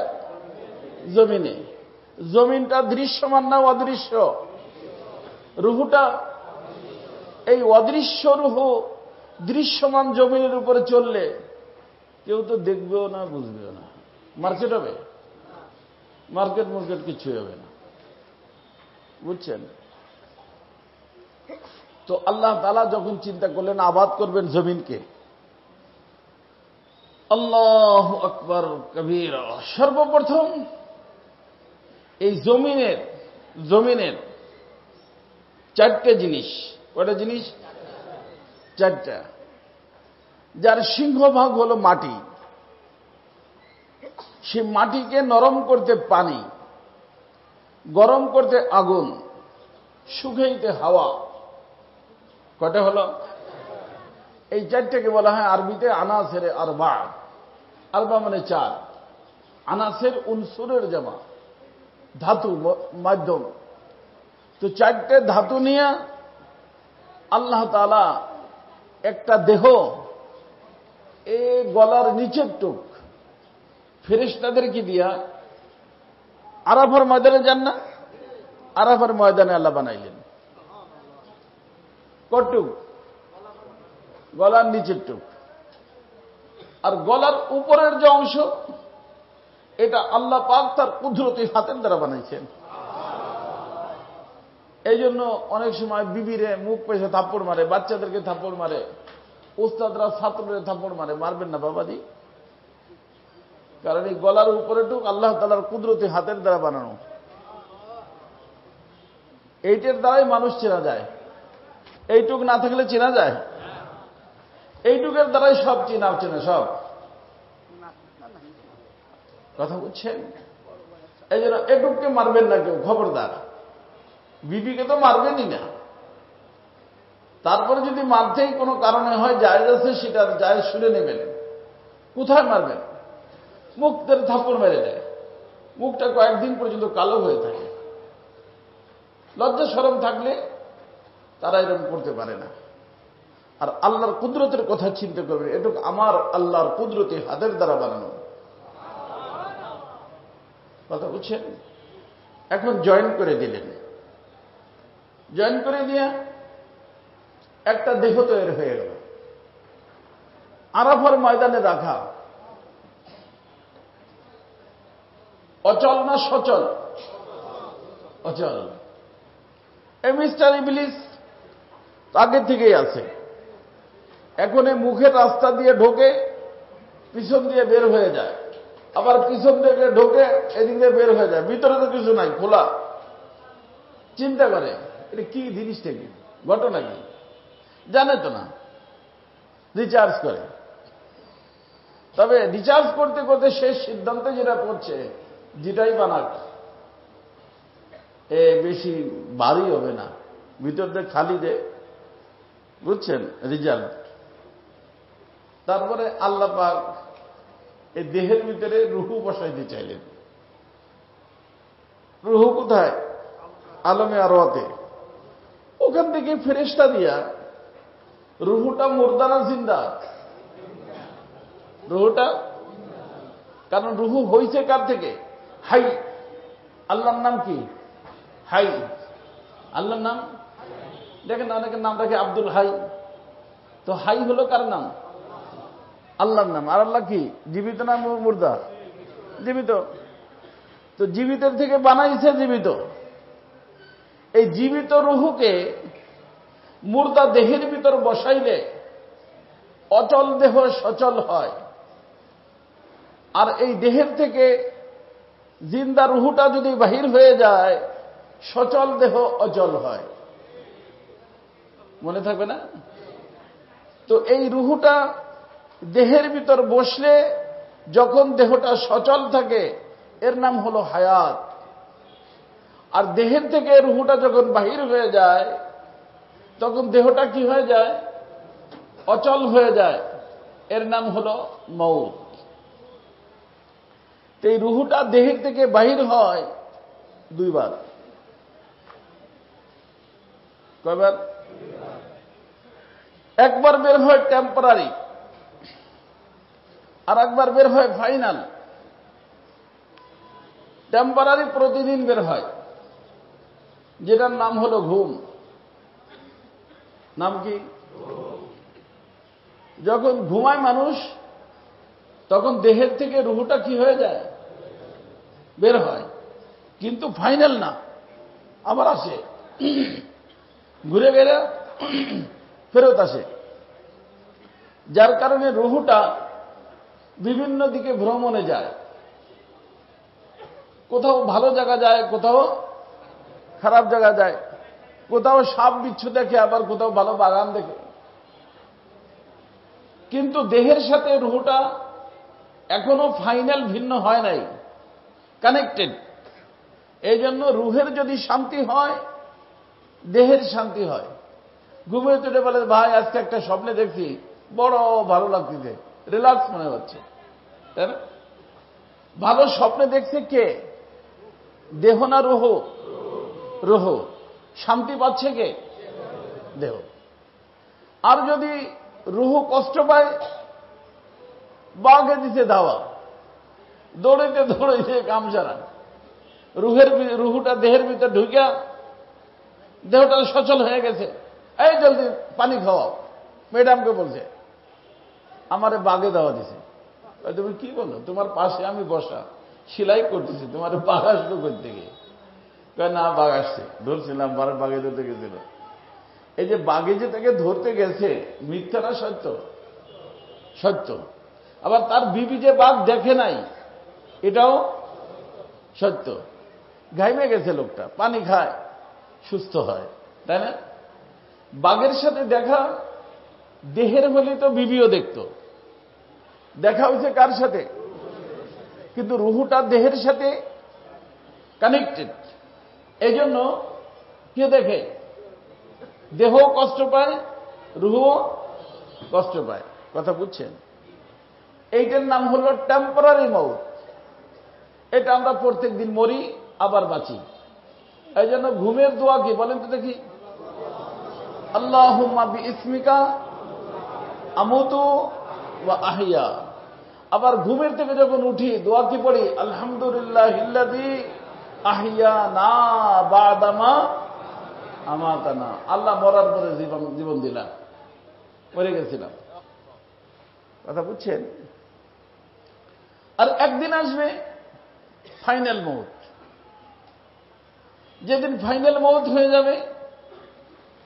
জমিনে। জমিনটা দৃশ্যমান না অদৃশ্য? রুহুটা, এই অদৃশ্য রুহু দৃশ্যমান জমিনের উপরে চললে কেউ তো দেখবেও না, বুঝবেও না। মার্কেট হবে? মার্কেট মার্কেট কিছুই হবে না, বুঝছেন? তো আল্লাহ তাআলা যখন চিন্তা করলেন আবাদ করবেন জমিনকে, আল্লাহু আকবার কবীরা, সর্বপ্রথম এই জমিনের চারটে জিনিস। কয়টা জিনিস? চারটা। যার সিংহভাগ হলো মাটি। সে মাটিকে নরম করতে পানি, গরম করতে আগুন, শুকাইতে হাওয়া। কয়টা হলো? এই চারটাকে বলা হয় আরবিতে আনাসের আরবা। আরবা মানে চার, আনাসের উনসুরের জামা, ধাতু, মাধ্যম। তো চারটে ধাতু নিয়ে আল্লাহ তাআলা একটা দেহ, এ গলার নিচের টুক, ফেরেশতাদেরকে দিয়া আরাফার ময়দানে যান না? আরাফার ময়দানে আল্লাহ বানাইলেন কটুক? গলার নিচের টুক। আর গলার উপরের যে অংশ, এটা আল্লাহ পাক তার কুদরতি হাতের দ্বারা বানাইছেন। এই জন্য অনেক সময় বিবিরে মুখ পেছে থাপ্পড় মারে, বাচ্চাদেরকে থাপ্পড় মারে, উস্তাদরা ছাত্রদের থাপ্পড় মারে। মারবেন না বাবাজি, কারণ এই গলার উপরে টুক আল্লাহ তাআলার কুদরতি হাতের দ্বারা বানানো। এইটার দ্বারাই মানুষ চেনা যায়। এইটুক না থাকলে চেনা যায়? এইটুকের দ্বারাই সব চেনা সব কথা বুঝছেন? এই জন্য এটুককে মারবেন না কেউ, খবরদার। বিবিকে তো মারবেনই না। তারপরে যদি মারতেই কোনো কারণে হয়, জায়েজ আছে, সেটা জায়েজ শুনে নেবেন। কোথায় মারবেন? মুখের থাপ্পড় মেরে দেয়, মুখটা কয়েকদিন পর্যন্ত কালো হয়ে থাকে। লজ্জা শরম থাকলে তারা এরকম করতে পারে না। আর আল্লাহর কুদরতের কথা চিন্তা করবেন, এটুকু আমার আল্লাহর কুদরতি হাতের দ্বারা বানানো। কথা বুঝছেন? এখন জয়েন করে দিলেন। জয়েন করে দিয়ে একটা দেহ তৈরি হয়ে গেল। আরাফার ময়দানে রাখা অচল না সচল? অচল। এই মিস্টার ইবলিস আগে থেকেই আছে। এখন মুখের রাস্তা দিয়ে ঢোকে, পিছন দিয়ে বের হয়ে যায়, আবার পিছন থেকে ঢোকে, এদিক দিয়ে বের হয়ে যায়। ভিতরে তো কিছু নাই, খোলা। চিন্তা করে এটা কি জিনিসটা, কি ঘটনা, কি জানে তো না। রিচার্জ করে। তবে রিচার্জ করতে করতে শেষ সিদ্ধান্তে যেটা করছে, যেটাই বানাক, বেশি ভারী হবে না, ভিতর দিয়ে খালি দে, বুঝছেন? রিজাল্ট। তারপরে আল্লাহ পাক এই দেহের ভিতরে রুহু বসাইতে চাইলেন। রুহু কোথায়? আলমে আরওয়াতে। ওখান থেকে ফেরেশতা দিয়া রুহুটা মুর্দা না জিন্দা? রুহুটা, কারণ রুহু হইছে কার থেকে? হাই। আল্লাহর নাম কি? হাই। আল্লাহর নাম দেখেন, অনেকের নাম রাখে আব্দুল হাই। তো হাই হলো কার নাম? আল্লাহর নাম। আর আল্লাহ কি জীবিত না মুর্দা? জীবিত। তো জীবিতের থেকে বানাইছে জীবিত। এই জীবিত রুহুকে মুর্দা দেহের ভিতর বসাইলে অচল দেহ সচল হয়। আর এই দেহের থেকে জিন্দা রুহুটা যদি বাহির হয়ে যায়, সচল দেহ অচল হয়। মনে থাকবে না? তো এই রুহুটা দেহের ভিতর বসলে যখন দেহটা সচল থাকে, এর নাম হলো হায়াত। আর দেহের থেকে রুহুটা যখন বাহির হয়ে যায়, তখন দেহটা কি হয়ে যায়? অচল হয়ে যায়। এর নাম হলো মউত। এই রুহুটা দেহের থেকে বাহির হয় দুইবার। কয়বার? একবার বের হয় টেম্পোরারি, আর একবার বের হয় ফাইনাল। টেম্পোরারি প্রতিদিন বের হয়, যেটার নাম হলো ঘুম। নাম কি? যখন ঘুমায় মানুষ, তখন দেহের থেকে রুহুটা কি হয়ে যায়? বের হয়। কিন্তু ফাইনাল না, আবার আসে, ঘুরে বেড়ে ফেরত আসে। যার কারণে রুহুটা বিভিন্ন দিকে ভ্রমণে যায়। কোথাও ভালো জায়গা যায়, কোথাও খারাপ জায়গা যায়, কোথাও সাপ বিচ্ছু দেখে, আবার কোথাও ভালো বাগান দেখে। কিন্তু দেহের সাথে রুহুটা এখনো ফাইনাল ভিন্ন হয় নাই, কানেক্টেড। এই জন্য রুহের যদি শান্তি হয়, দেহের শান্তি হয়। ঘুমিয়ে উঠে বলে, ভাই আজকে একটা স্বপ্নে দেখছি, বড় ভালো লাগতেছে, রিল্যাক্স মনে হচ্ছে। তাই না? ভালো স্বপ্নে দেখছে কে? দেহ না রুহ? রুহ। শান্তি পাচ্ছে কে? দেহ। আর যদি রুহ কষ্ট পায়, বাঘে দিতে ধাওয়া, দৌড়াইতে দৌড়াইতে কাম সারা। রুহুটা দেহের ভিতরে ঢুকিয়া দেহটা সচল হয়ে গেছে। এই জলদি পানি খাওয়াও, ম্যাডামকে বলছে, আমারে বাঘে দেওয়া দিছে। তুমি কি বলো? তোমার পাশে আমি বসা, সেলাই করতেছি, তোমার বাঘ আসলো করতে গিয়ে। না, বাঘ আসছে, ধরছিলাম, বাঘে ধরতে গেছিল। এই যে বাঘে যে তাকে ধরতে গেছে, মিথ্যা না সত্য? সত্য। আবার তার বিবি যে বাঘ দেখে নাই, এটাও সত্য। ঘাইমে গেছে লোকটা, পানি খায়, সুস্থ হয়, তাই না? বাঘের সাথে দেখা দেহের হলে তো বিবিও দেখত। দেখা হয়েছে কার সাথে? কিন্তু রুহুটা দেহের সাথে কানেক্টেড। এই জন্য কে দেখে? দেহ কষ্ট পায়, রুহও কষ্ট পায়। কথা বুঝছেন? এইটার নাম হলো টেম্পোরারি মউত। এটা আমরা প্রত্যেক দিন মরি, আবার বাঁচি। এই জন্য ঘুমের দোয়া কি বলেন তো দেখি? আল্লাহুম্মা বিইসমিকা আমুতু ওয়া আহইয়া। আবার ঘুমের থেকে যখন উঠি, দোয়া কি পড়ি? আলহামদুলিল্লাহিল্লাযী আহইয়ানা বা'দামা আমাতানা। আল্লাহ মরার পরে জীবন দিলাম, মরে গেছিলাম। কথা বুঝছেন? আর একদিন আসবে ফাইনাল মউত। যেদিন ফাইনাল মউত হয়ে যাবে,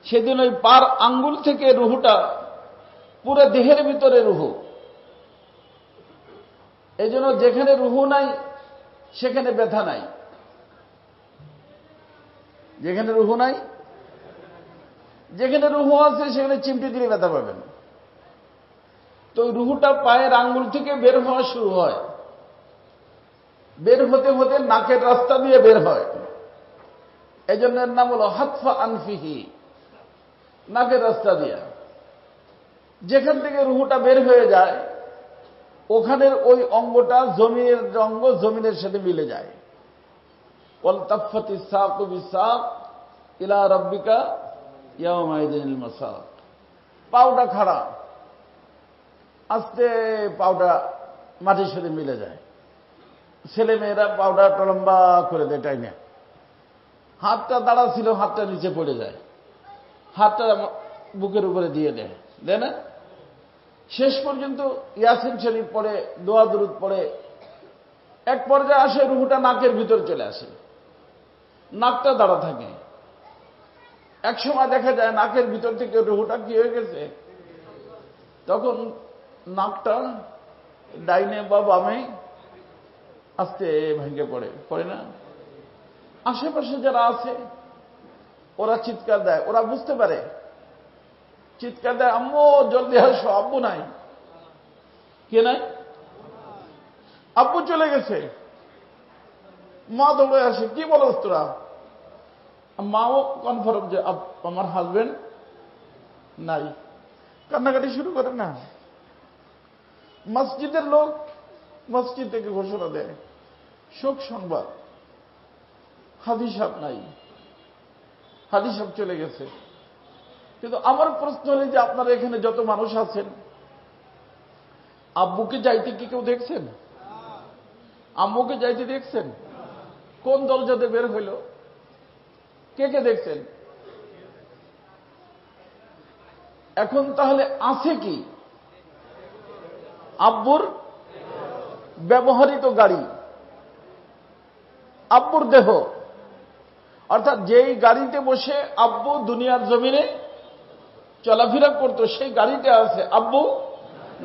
সেদিন ওই পার আঙ্গুল থেকে রুহুটা পুরো দেহের ভিতরে রুহু। এই জন্য যেখানে রুহু নাই, সেখানে ব্যথা নাই। যেখানে রুহু নাই, যেখানে রুহু আছে, সেখানে চিমটি দিলে ব্যথা পাবেন। তো ওই রুহুটা পায়ের আঙ্গুল থেকে বের হওয়া শুরু হয়। বের হতে হতে নাকের রাস্তা দিয়ে বের হয়। এই জন্য এর নাম হলো হাতফা আনফিহি, নাকের রাস্তা দিয়ে। যেখান থেকে রুহুটা বের হয়ে যায়, ওখানের ওই অঙ্গটা জমিনের অঙ্গ, জমিনের সাথে মিলে যায়। ওয়ালতাফাতিস সাকু বিসাক ইলা রাব্বিকা ইয়াওমাইযিনিল মাসাক। পাউটা খাড়া, আস্তে পাউটা মাটির সাথে মিলে যায়। ছেলে মেয়েরা পাউডারটা লম্বা করে দেয় টাইমে। হাতটা দাঁড়া ছিল, হাতটা নিচে পড়ে যায়, হাতটা বুকের উপরে দিয়ে দেয়, দেয় না? শেষ পর্যন্ত ইয়াসিন শরীফ পড়ে, দোয়া দুরূদ পড়ে, এক পর্যায়ে আসে রুহুটা নাকের ভিতর চলে আসে, নাকটা দাঁড়া থাকে। এক সময় দেখা যায় নাকের ভিতর থেকে রুহুটা কি হয়ে গেছে, তখন নাকটা ডাইনে বা বামে আস্তে ভেঙে পড়ে না? আশেপাশে যারা আছে ওরা চিৎকার দেয়, ওরা বুঝতে পারে, চিৎকার দেয়, আম্মু জলদি আসো, আব্বু নাই। কে নাই? আব্বু চলে গেছে। মা দৌড়ে আসে, কি বলো তোরা? মাও কনফার্ম যে আমার হাজবেন্ড নাই। কান্নাকাটি শুরু করে না। মসজিদের লোক মসজিদ থেকে ঘোষণা দেয়, শোক সংবাদ, হাদি সাহেব নাই, হাদি সাহেব চলে গেছে। কিন্তু আমার প্রশ্ন হল যে আপনারা এখানে যত মানুষ আছেন, আব্বুকে যাইতে কি কেউ দেখছেন? আম্মুকে যাইতে দেখছেন? কোন দরজাতে বের হইল? কে কে দেখছেন? এখন তাহলে আছে কি? আব্বুর ব্যবহৃত গাড়ি, আব্বুর দেহ, অর্থাৎ যেই গাড়িতে বসে আব্বু দুনিয়ার জমিনে চলাফেরা করতো সেই গাড়িতে আছে, আব্বু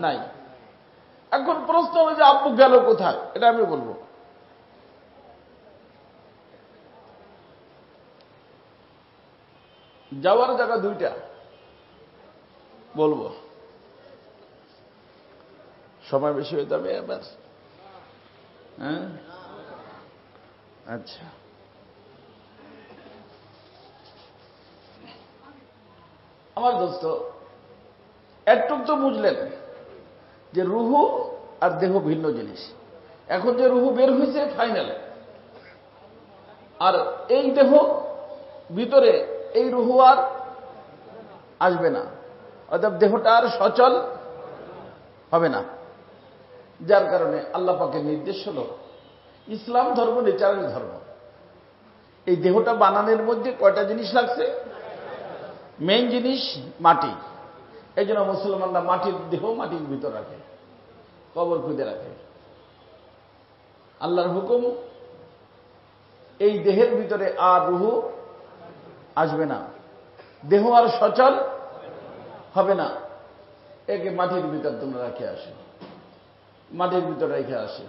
নাই। এখন প্রশ্ন হলো যে আব্বু গেল কোথায়? এটা আমি বলবো। যাওয়ার জায়গা দুইটা, বলবো সময় বেশি হয়ে যাবে এবার। হ্যাঁ, আচ্ছা। আমার দোস্ত, একটুক তো বুঝলেন যে রুহু আর দেহ ভিন্ন জিনিস। এখন যে রুহু বের হয়েছে ফাইনাল, আর এই দেহ ভিতরে এই রুহু আর আসবে না, অর্থাৎ দেহটা আর সচল হবে না। যার কারণে আল্লাহ পাকের নির্দেশ হল, ইসলাম ধর্ম নেচারাল ধর্ম। এই দেহটা বানানোর মধ্যে কয়টা জিনিস লাগছে? মেইন জিনিস মাটি। এই জন্য মুসলমানরা মাটির দেহ মাটির ভিতর রাখে, কবর খুঁজে রাখে। আল্লাহর হুকুম, এই দেহের ভিতরে আর রুহু আসবে না, দেহ আর সচল হবে না। একে মাটির ভিতর তোমরা রাখে আসে, মাটির ভিতর রেখে আসে।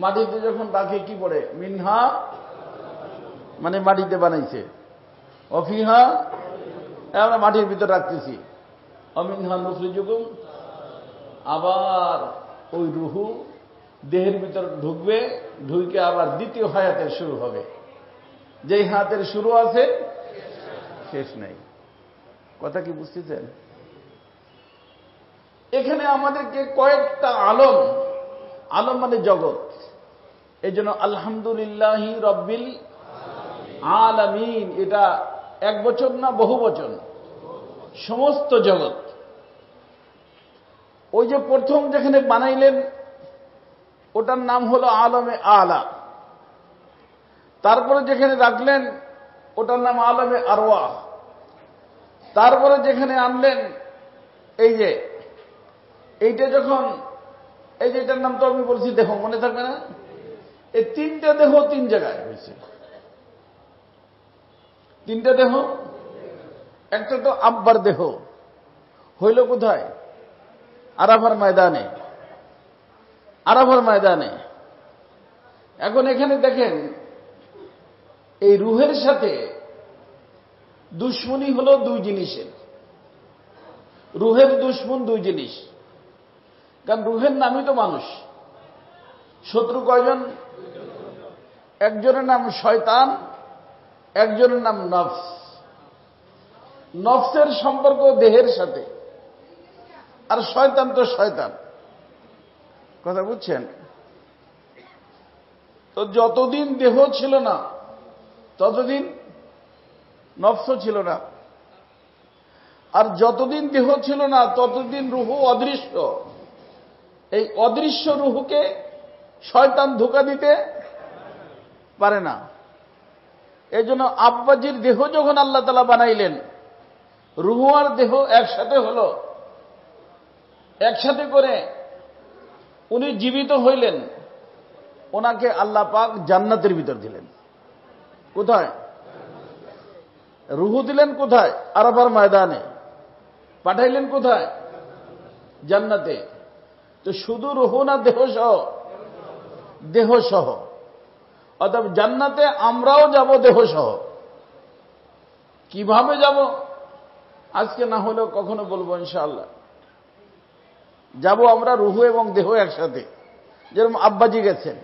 মাটিতে যখন রাখে কি পড়ে? মিনহা, মানে মাটিতে বানাইছে, অফিহা, আমরা মাটির ভিতর রাখতেছি, অমিনহা নুখরিজুকুম, আবার ওই রুহু দেহের ভিতর ঢুকবে, ঢুকে আবার দ্বিতীয় হায়াতের শুরু হবে। যেই হায়াতের শুরু আছে শেষ নেই। কথা কি বুঝতেছেন? এখানে আমাদেরকে কয়েকটা আলম, আলম মানে জগৎ, এই জন্য আলহামদুলিল্লাহি রব্বিল আলামিন, এটা এক বচন না বহু বচন? সমস্ত জগৎ। ওই যে প্রথম যেখানে বানাইলেন ওটার নাম হলো আলমে আলা, তারপরে যেখানে রাখলেন ওটার নাম আলমে আরওয়াহ, তারপরে যেখানে আনলেন এই যে এইটা যখন, এই যে এটার নাম তো আমি বলছি দেহ, মনে থাকবে না? এই তিনটা দেহ তিন জায়গায় হয়েছে। তিনটা দেহ, একটা তো আব্বার দেহ হইল কোথায়? আরাফার ময়দানে, আরাফার ময়দানে। এখন এখানে দেখেন, এই রুহের সাথে দুশ্মনী হলো দুই জিনিসের। রুহের দুশ্মন দুই জিনিস, কারণ রুহের নামই তো মানুষ। শত্রু কয়জন? একজনের নাম শয়তান, একজনের নাম নফস। নফসের সম্পর্ক দেহের সাথে, আর শয়তান তো শয়তান। কথা বুঝছেন? তো যতদিন দেহ ছিল না ততদিন নফস ছিল না, আর যতদিন দেহ ছিল না ততদিন রুহু অদৃশ্য। এই অদৃশ্য রুহুকে শয়তান ধোঁকা দিতে পারে না। এই জন্য আব্বাজির দেহ যখন আল্লাহ তাআলা বানাইলেন, রুহু আর দেহ একসাথে হলো, একসাথে করে উনি জীবিত হইলেন। ওনাকে আল্লাহ পাক জান্নাতের ভিতর দিলেন। কোথায়? রুহু দিলেন কোথায়? আরাফার ময়দানে। পাঠাইলেন কোথায়? জান্নাতে। তো শুধু রুহু না দেহ সহ? দেহসহ। অর্থাৎ জান্নাতে আমরাও যাব দেহসহ। কিভাবে যাব আজকে না হলেও কখনো বলবো ইনশাআল্লাহ। যাব আমরা রুহু এবং দেহ একসাথে। যেরকম আব্বাজি গেছেন,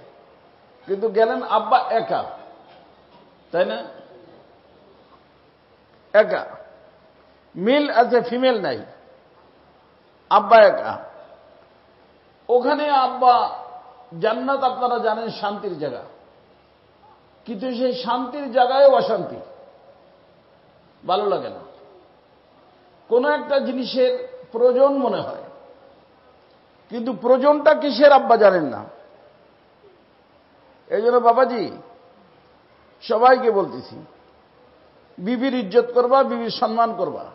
কিন্তু গেলেন আব্বা একা, তাই না? একা, মেল আছে ফিমেল নাই, আব্বা একা। ওখানে আব্বা, জান্নাত আপনারা জানেন শান্তির জায়গা, কিন্তু সেই শান্তির জায়গায় অশান্তি, ভালো লাগে না। কোন একটা জিনিসের প্রয়োজন মনে হয়, কিন্তু প্রয়োজনটা কিসের আব্বা জানেন না। এই জন্য বাবাজি সবাইকে বলতেছি, বিবির ইজ্জত করবা, বিবির সম্মান করবা।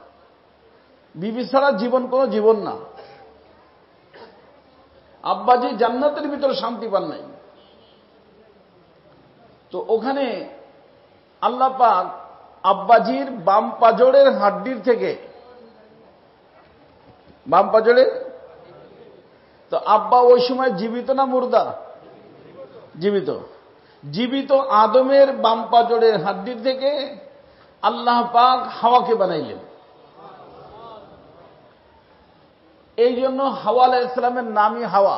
বিবি ছাড়া জীবন কোনো জীবন না। আব্বাজি জান্নাতের ভিতরে শান্তি পান নাই, তো ওখানে আল্লাহ পাক আব্বাজির বাম পাজরের হাড্ডির থেকে, বাম পাজরের, তো আব্বা ওই সময় জীবিত না মুর্দা? জীবিত। জীবিত আদমের বাম পাজরের হাড্ডির থেকে আল্লাহ পাক হাওয়াকে বানাইলেন। এই জন্য হাওয়া আলাইহিস সালামের নামই হাওয়া,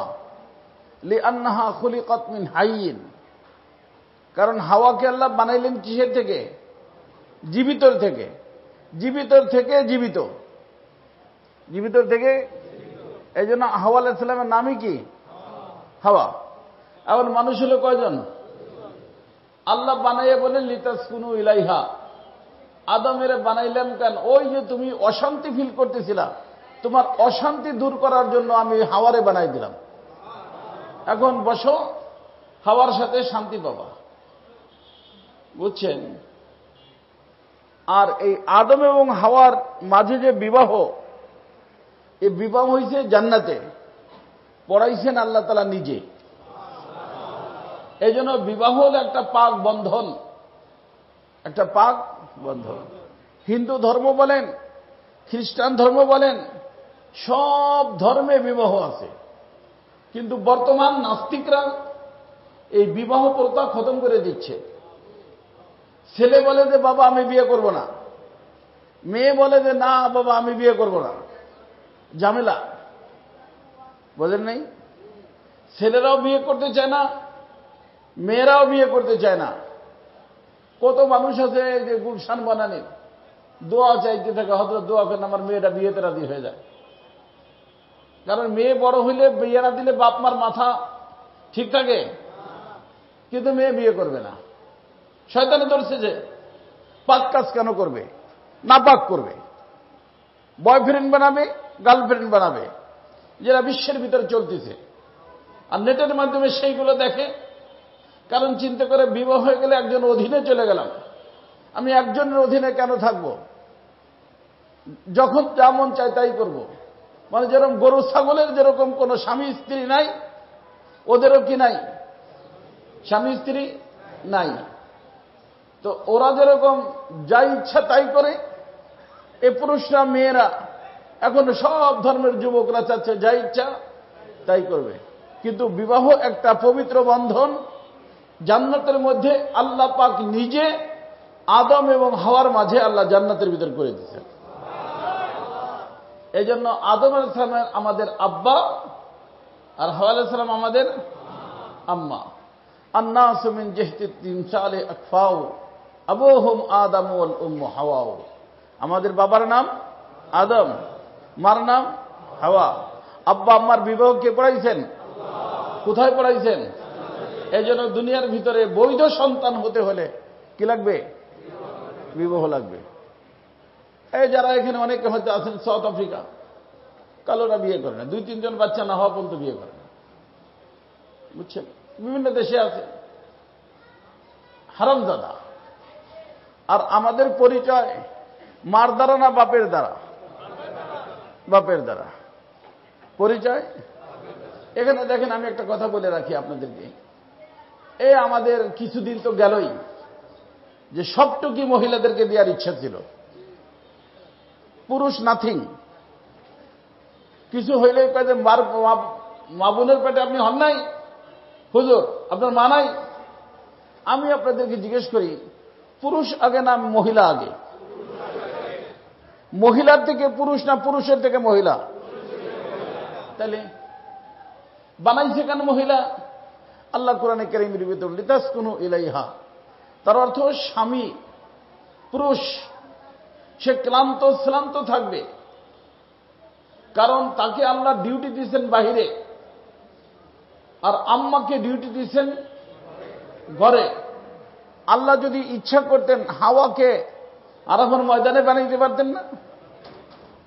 লিআন্নাহা খুলিকাত মিন হাইয়িন। কারণ হাওয়াকে আল্লাহ বানাইলেন কিসের থেকে? জীবিতর থেকে। জীবিতর থেকে জীবিত, জীবিতর থেকে। এই জন্য হাওয়া আলাইহিস সালামের নামই কি? হাওয়া। এখন মানুষ হলো কয়জন? আল্লাহ বানাইয়ে বলেন লিতাসকুনু ইলাইহা। আদমের বানাইলাম কেন? ওই যে তুমি অশান্তি ফিল করতেছিলা, তোমার অশান্তি দূর করার জন্য আমি হাওয়ারে বানাই দিলাম। এখন বসো, হাওয়ার সাথে শান্তি পাবা, বুঝছেন? আর এই আদম এবং হাওয়ার মাঝে যে বিবাহ, এই বিবাহ হয়েছে জান্নাতে, পড়াইছেন আল্লাহ তাআলা নিজে। এই জন্য বিবাহ হল একটা পাক বন্ধন, একটা পাক বন্ধন। হিন্দু ধর্ম বলেন, খ্রিস্টান ধর্ম বলেন, সব ধর্মে বিবাহ আছে, কিন্তু বর্তমান নাস্তিকরা এই বিবাহ প্রথা খতম করে দিচ্ছে। ছেলে বলে যে বাবা আমি বিয়ে করব না, মেয়ে বলে যে না বাবা আমি বিয়ে করব না। ঝামেলা, বোঝেন নাই? ছেলেরাও বিয়ে করতে চায় না, মেয়েরাও বিয়ে করতে চায় না। কত মানুষ আছে যে গুলশান বানানি দোয়া চাইতে থাকে, হযরত দোয়া করেন আমার মেয়েটা বিয়েতে রাজি হয়ে যায়। কারণ মেয়ে বড় হইলে বিয়ে না দিলে বাপ মার মাথা ঠিক থাকে, কিন্তু মেয়ে বিয়ে করবে না। শয়তানে ধরছে যে পাক কাজ কেন করবে, না পাক করবে, বয়ফ্রেন্ড বানাবে, গার্লফ্রেন্ড বানাবে, যেটা বিশ্বের ভিতরে চলতেছে। আর নেটের মাধ্যমে সেইগুলো দেখে। কারণ চিন্তা করে বিবাহ হয়ে গেলে একজন অধীনে চলে গেলাম, আমি একজনের অধীনে কেন থাকব? যখন যা মন চায় তাই করব। মানে যেরকম গরু ছাগলের যেরকম কোনো স্বামী স্ত্রী নাই, ওদেরও কি নাই? স্বামী স্ত্রী নাই। তো ওরা যেরকম যা ইচ্ছা তাই করে, এই পুরুষরা মেয়েরা এখন সব ধর্মের যুবকরা চাচ্ছে যা ইচ্ছা তাই করবে। কিন্তু বিবাহ একটা পবিত্র বন্ধন, জান্নাতের মধ্যে আল্লাহ পাক নিজে আদম এবং হাওয়ার মাঝে আল্লাহ জান্নাতের ভিতর করে দিয়েছেন। এই জন্য আদম আলাইহিস সালাম আমাদের আব্বা, আর হাওয়া আলাইহিস সালাম আমাদের আম্মা। আন্নাসু মিন জিহতিত তিমসালে আকফাউ আবুহুম আদম ওয়াল উম্মু হাওয়া। আমাদের বাবার নাম আদম, মার নাম হাওয়া। আব্বা আম্মার বিবাহ কে পড়াইছেন? কোথায় পড়াইছেন? এই জন্য দুনিয়ার ভিতরে বৈধ সন্তান হতে হলে কি লাগবে? বিবাহ লাগবে। এই যারা এখানে অনেকে হয়তো আছেন সাউথ আফ্রিকা, কালোরা বিয়ে করে না, 2-3 জন বাচ্চা না হওয়া পর্যন্ত বিয়ে করে না, বুঝছেন? বিভিন্ন দেশে আছে হারামজাদা। আর আমাদের পরিচয় মার দ্বারা না বাপের দ্বারা? বাপের দ্বারা পরিচয়। এখানে দেখেন, আমি একটা কথা বলে রাখি আপনাদেরকে, এই আমাদের কিছুদিন তো গেলই যে সবটুকি মহিলাদেরকে দেওয়ার ইচ্ছা ছিল, পুরুষ নাথিং। কিছু হইলে কয়ে যে মা বোনের পেটে আপনি হন নাই হুজুর, আপনার মানাই? আমি আপনাদেরকে জিজ্ঞেস করি, পুরুষ আগে না মহিলা আগে? মহিলার থেকে পুরুষ না পুরুষের থেকে মহিলা? তাহলে বানাইছে কেন মহিলা? আল্লাহ কোরআনে কারীমের ভিতর লিতাসকুনু ইলাইহা, তার অর্থ স্বামী পুরুষ সে ক্লান্ত থাকবে, কারণ তাকে আল্লাহ ডিউটি দিয়েছেন বাহিরে, আর আম্মাকে ডিউটি দিয়েছেন ঘরে। আল্লাহ যদি ইচ্ছা করতেন হাওয়াকে আরাফার ময়দানে বানাইতে পারতেন না?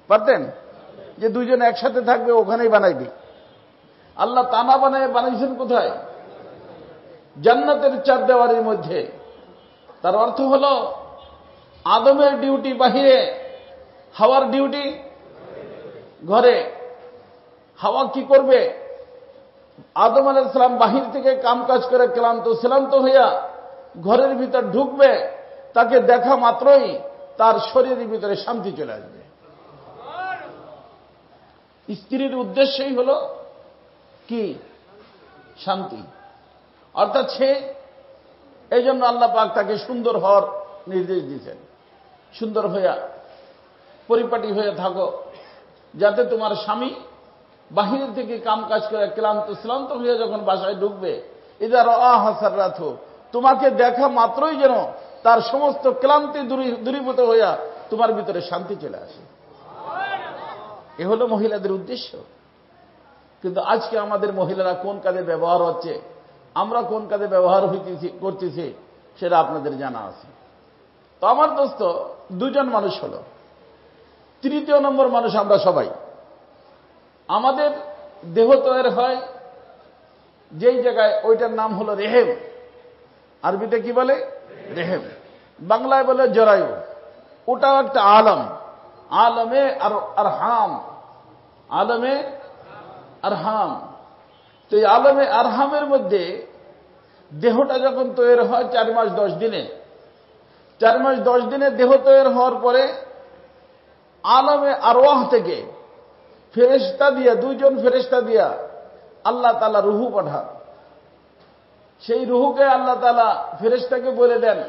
পারতেন? যে দুইজন একসাথে থাকবে ওখানেই বানাইবে। আল্লাহ তা না বানাইছেন কোথায়? জান্নাতের চার দেওয়ারির মধ্যে। তার অর্থ হল আদমের ডিউটি বাহিরে, হাওয়ার ডিউটি ঘরে। হাওয়া কি করবে? আদম আলাইহিস সালাম বাহির থেকে কামকাজ করে ক্লান্ত হইয়া ঘরের ভিতর ঢুকবে, তাকে দেখা মাত্রই তার শরীরের ভিতরে শান্তি চলে আসবে। স্ত্রীর উদ্দেশ্যই হল কি? শান্তি। অর্থাৎ সে এই জন্য আল্লাহ পাক তাকে সুন্দর হওয়ার নির্দেশ দিয়েছেন, সুন্দর হইয়া পরিপাটি হয়ে থাকো, যাতে তোমার স্বামী বাহির থেকে কাম কাজ করে ক্লান্ত হয়ে যখন বাসায় ঢুকবে, ইদা রাআহা সাররাতহু, তোমাকে দেখা মাত্রই যেন তার সমস্ত ক্লান্তি দূরীভূত হইয়া তোমার ভিতরে শান্তি চলে আসে। এ হলো মহিলাদের উদ্দেশ্য। কিন্তু আজকে আমাদের মহিলারা কোন কাজে ব্যবহার হচ্ছে, আমরা কোন কাজে ব্যবহার করতেছি, সেটা আপনাদের জানা আছে। তো আমার দোস্ত, দুজন মানুষ হলো, তৃতীয় নম্বর মানুষ আমরা সবাই। আমাদের দেহ তৈরি হয় যেই জায়গায়, ওইটার নাম হলো রেহেম। আরবিতে কি বলে? রেহেম। বাংলায় বলে জরায়ু। ওটাও একটা আলম, আলমে আরহাম, আলমে আরহাম। তো এই আলমে আরহামের মধ্যে দেহটা যখন তৈরি হয় 4 মাস 10 দিনে, 4 মাস 10 দিনে দেহ তৈরি হওয়ার পরে আলমে আরওয়াহ থেকে ফেরেশতা দিয়া, 2 জন ফেরেশতা দিয়া আল্লাহ তাআলা রুহু পাঠান। সেই রুহুকে আল্লাহ তাআলা ফেরেশতাকে বলে দেন,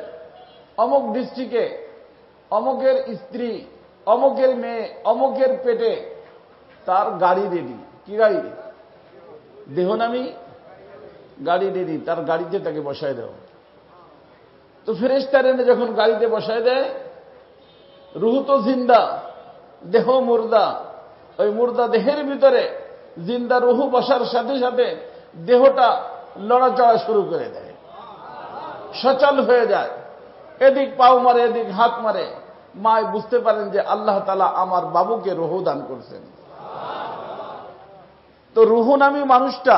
অমুক ডিস্ট্রিক্টে অমুকের স্ত্রী, অমুকের মেয়ে, অমুকের পেটে তার গাড়ি রেডি। কি গাড়ি? দেহনামী গাড়ি রেডি, তার গাড়িতে তাকে বসায় দাও। তো ফেরেশতারা এনে যখন গাড়িতে বসায় দেয়, রুহু তো জিন্দা, দেহ মুর্দা। ওই মুর্দা দেহের ভিতরে জিন্দা রুহু বসার সাথে সাথে দেহটা লড়াচড়া শুরু করে দেয়, সচল হয়ে যায়, এদিক পাও মারে, এদিক হাত মারে। মায় বুঝতে পারেন যে আল্লাহ তাআলা আমার বাবুকে রুহু দান করছেন। তো রুহু নামী মানুষটা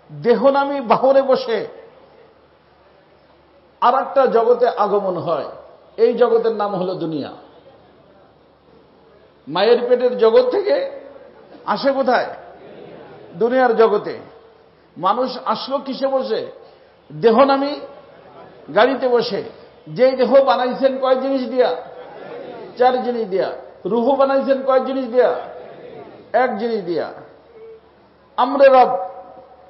দেহনামী বাহনে বসে আর একটা জগতে আগমন হয়। এই জগতের নাম হলো দুনিয়া। মায়ের পেটের জগৎ থেকে আসে কোথায়? দুনিয়ার জগতে। মানুষ আসলো কিসে বসে? দেহনামী গাড়িতে বসে। যেই দেহ বানাইছেন কয় জিনিস দিয়া? 4 জিনিস দিয়া। রুহু বানাইছেন কয় জিনিস দিয়া? 1 জিনিস দিয়া। আমরে রব।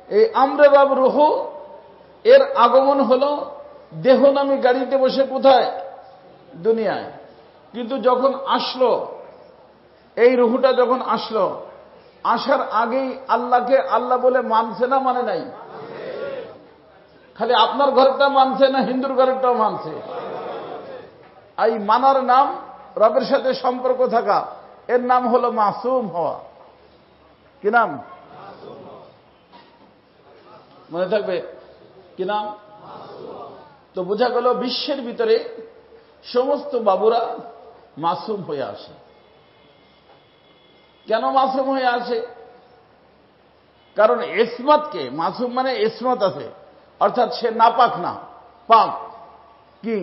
এই আমরে রব রুহু এর আগমন হলো দেহনামী গাড়িতে বসে কোথায়? দুনিয়ায়। কিন্তু যখন আসলো, এই রুহুটা যখন আসলো, আসার আগেই আল্লাহকে আল্লাহ বলে মানছে না মানে নাই? খালি আপনার ঘরেরটা মানছে না হিন্দুর ঘরেরটাও মানছে? এই মানার নাম, রবের সাথে সম্পর্ক থাকা, এর নাম হলো মাসুম হওয়া। কি নাম? মনে থাকবে কি নাম? তো বোঝা গেল বিশ্বের ভিতরে সমস্ত বাবুরা মাসুম হয়ে আসে। কেন মাসুম হয়ে আসে? কারণ ইসমতকে, মাসুম মানে ইসমত আছে, অর্থাৎ সে নাপাক না, পাক। কি?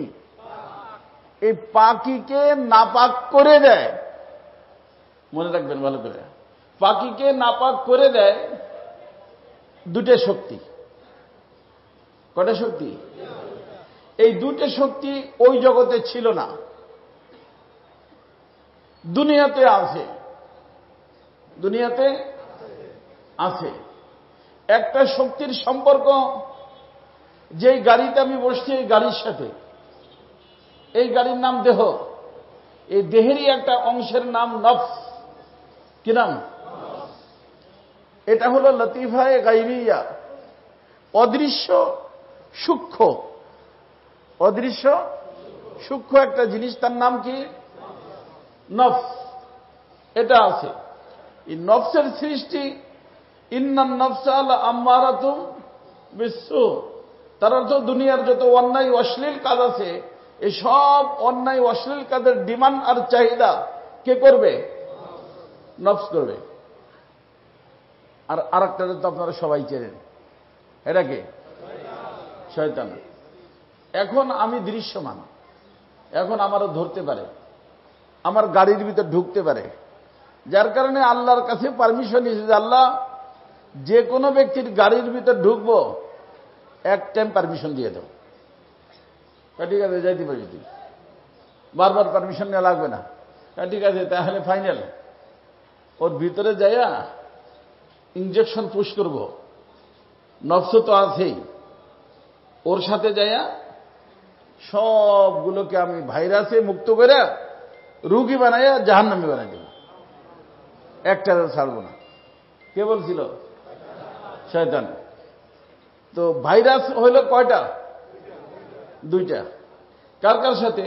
এই পাকিকে নাপাক করে দেয়। মনে রাখবেন ভালো করে, পাকিকে নাপাক করে দেয় 2টে শক্তি। কটা শক্তি? এই 2টে শক্তি ওই জগতে ছিল না, দুনিয়াতে আছে। দুনিয়াতে আছে। একটা শক্তির সম্পর্ক যেই গাড়িতে আমি বসছি এই গাড়ির সাথে, এই গাড়ির নাম দেহ, এই দেহেরই একটা অংশের নাম নফস। কি নাম? এটা হলো লতিফায়ে গাইবিয়া, অদৃশ্য সূক্ষ্ম, অদৃশ্য সূক্ষ্ম একটা জিনিস, তার নাম কি? নফস। এটা আছে। এই নফসের সৃষ্টি, ইন্নান নফসা লাআম্মারাতুম বিসসু, তার অর্থ দুনিয়ার যত অন্যায় অশ্লীল কাজ আছে, এই সব অন্যায় অশ্লীল কাজের ডিমান্ড আর চাহিদা কে করবে? নফস করবে। আর আরেকটা তো আপনারা সবাই চেনেন, এটা কে? শয়তান। এখন আমি দৃশ্যমান, এখন আমারও ধরতে পারে, আমার গাড়ির ভিতর ঢুকতে পারে, যার কারণে আল্লাহর কাছে পারমিশন নিয়েছে যে আল্লাহ, যে কোনো ব্যক্তির গাড়ির ভিতর ঢুকবো এক টাইম পারমিশন দিয়ে দাও। ঠিক আছে, যাইতে পারি, তুই বারবার পারমিশন নেওয়া লাগবে না। ঠিক আছে, তাহলে ফাইনাল, ওর ভিতরে যাইয়া ইঞ্জেকশন পুশ করব, নফস তো আছেই, ওর সাথে যাইয়া সবগুলোকে আমি ভাইরাসে মুক্ত করে রুগী বানাইয়া জাহান্নামী বানাই দেব, একটা ছাড়ব না। কে বলছিল? শয়তান। তো ভাইরাস হইল কয়টা? দুইটা। কার কার সাথে?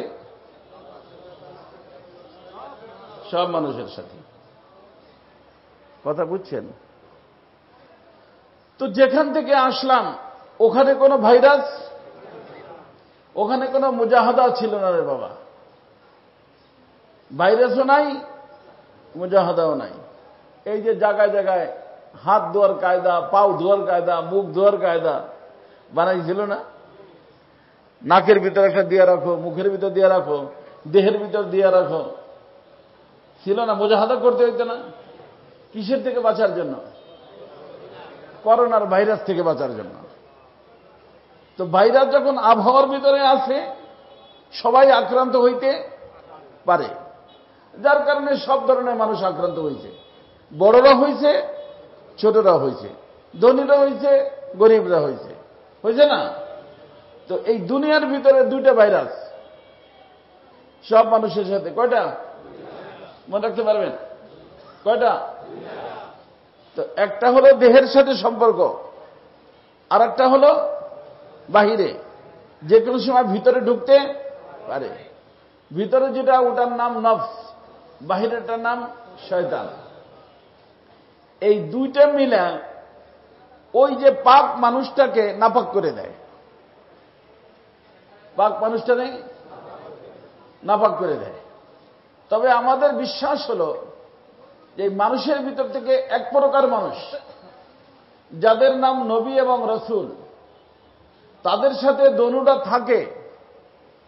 সব মানুষের সাথে। কথা বুঝছেন? তো যেখান থেকে আসলাম ওখানে কোনো ভাইরাস, ওখানে কোনো মুজাহাদা ছিল না রে বাবা। ভাইরাসও নাই, মুজাহাদাও নাই। এই যে জায়গায় জায়গায় হাত ধোয়ার কায়দা, পাও ধোয়ার কায়দা, মুখ ধোয়ার কায়দা বানাইছিল না? নাকের ভিতর একটা দিয়ে রাখো, মুখের ভিতর দিয়ে রাখো, দেহের ভিতর দিয়ে রাখো, ছিল না? মুজাহাদা করতে হইতো না? কিসের থেকে বাঁচার জন্য? করোনার ভাইরাস থেকে বাঁচার জন্য। তো ভাইরাস যখন আবহাওয়ার ভিতরে আছে, সবাই আক্রান্ত হইতে পারে, যার কারণে সব ধরনের মানুষ আক্রান্ত হয়েছে। বড়রা হয়েছে, ছোটরা হয়েছে, ধনীরা হয়েছে, গরিবরা হয়েছে, হয়েছে না? তো এই দুনিয়ার ভিতরে দুইটা ভাইরাস সব মানুষের সাথে। কয়টা? মনে রাখতে পারবেন? কয়টা? তো একটা হলো দেহের সাথে সম্পর্ক, আর একটা হলো বাহিরে, যে কোনো সময় ভিতরে ঢুকতে পারে। ভিতরে যেটা, ওটার নাম নফস, বাহিরেটার নাম শয়তান। এই দুইটা মিলে ওই যে পাক মানুষটাকে নাপাক করে দেয়, পাক মানুষটাকে নাপাক করে দেয়। তবে আমাদের বিশ্বাস হলো যে মানুষের ভিতর থেকে এক প্রকার মানুষ, যাদের নাম নবী এবং রসুল, তাদের সাথে দনুটা থাকে,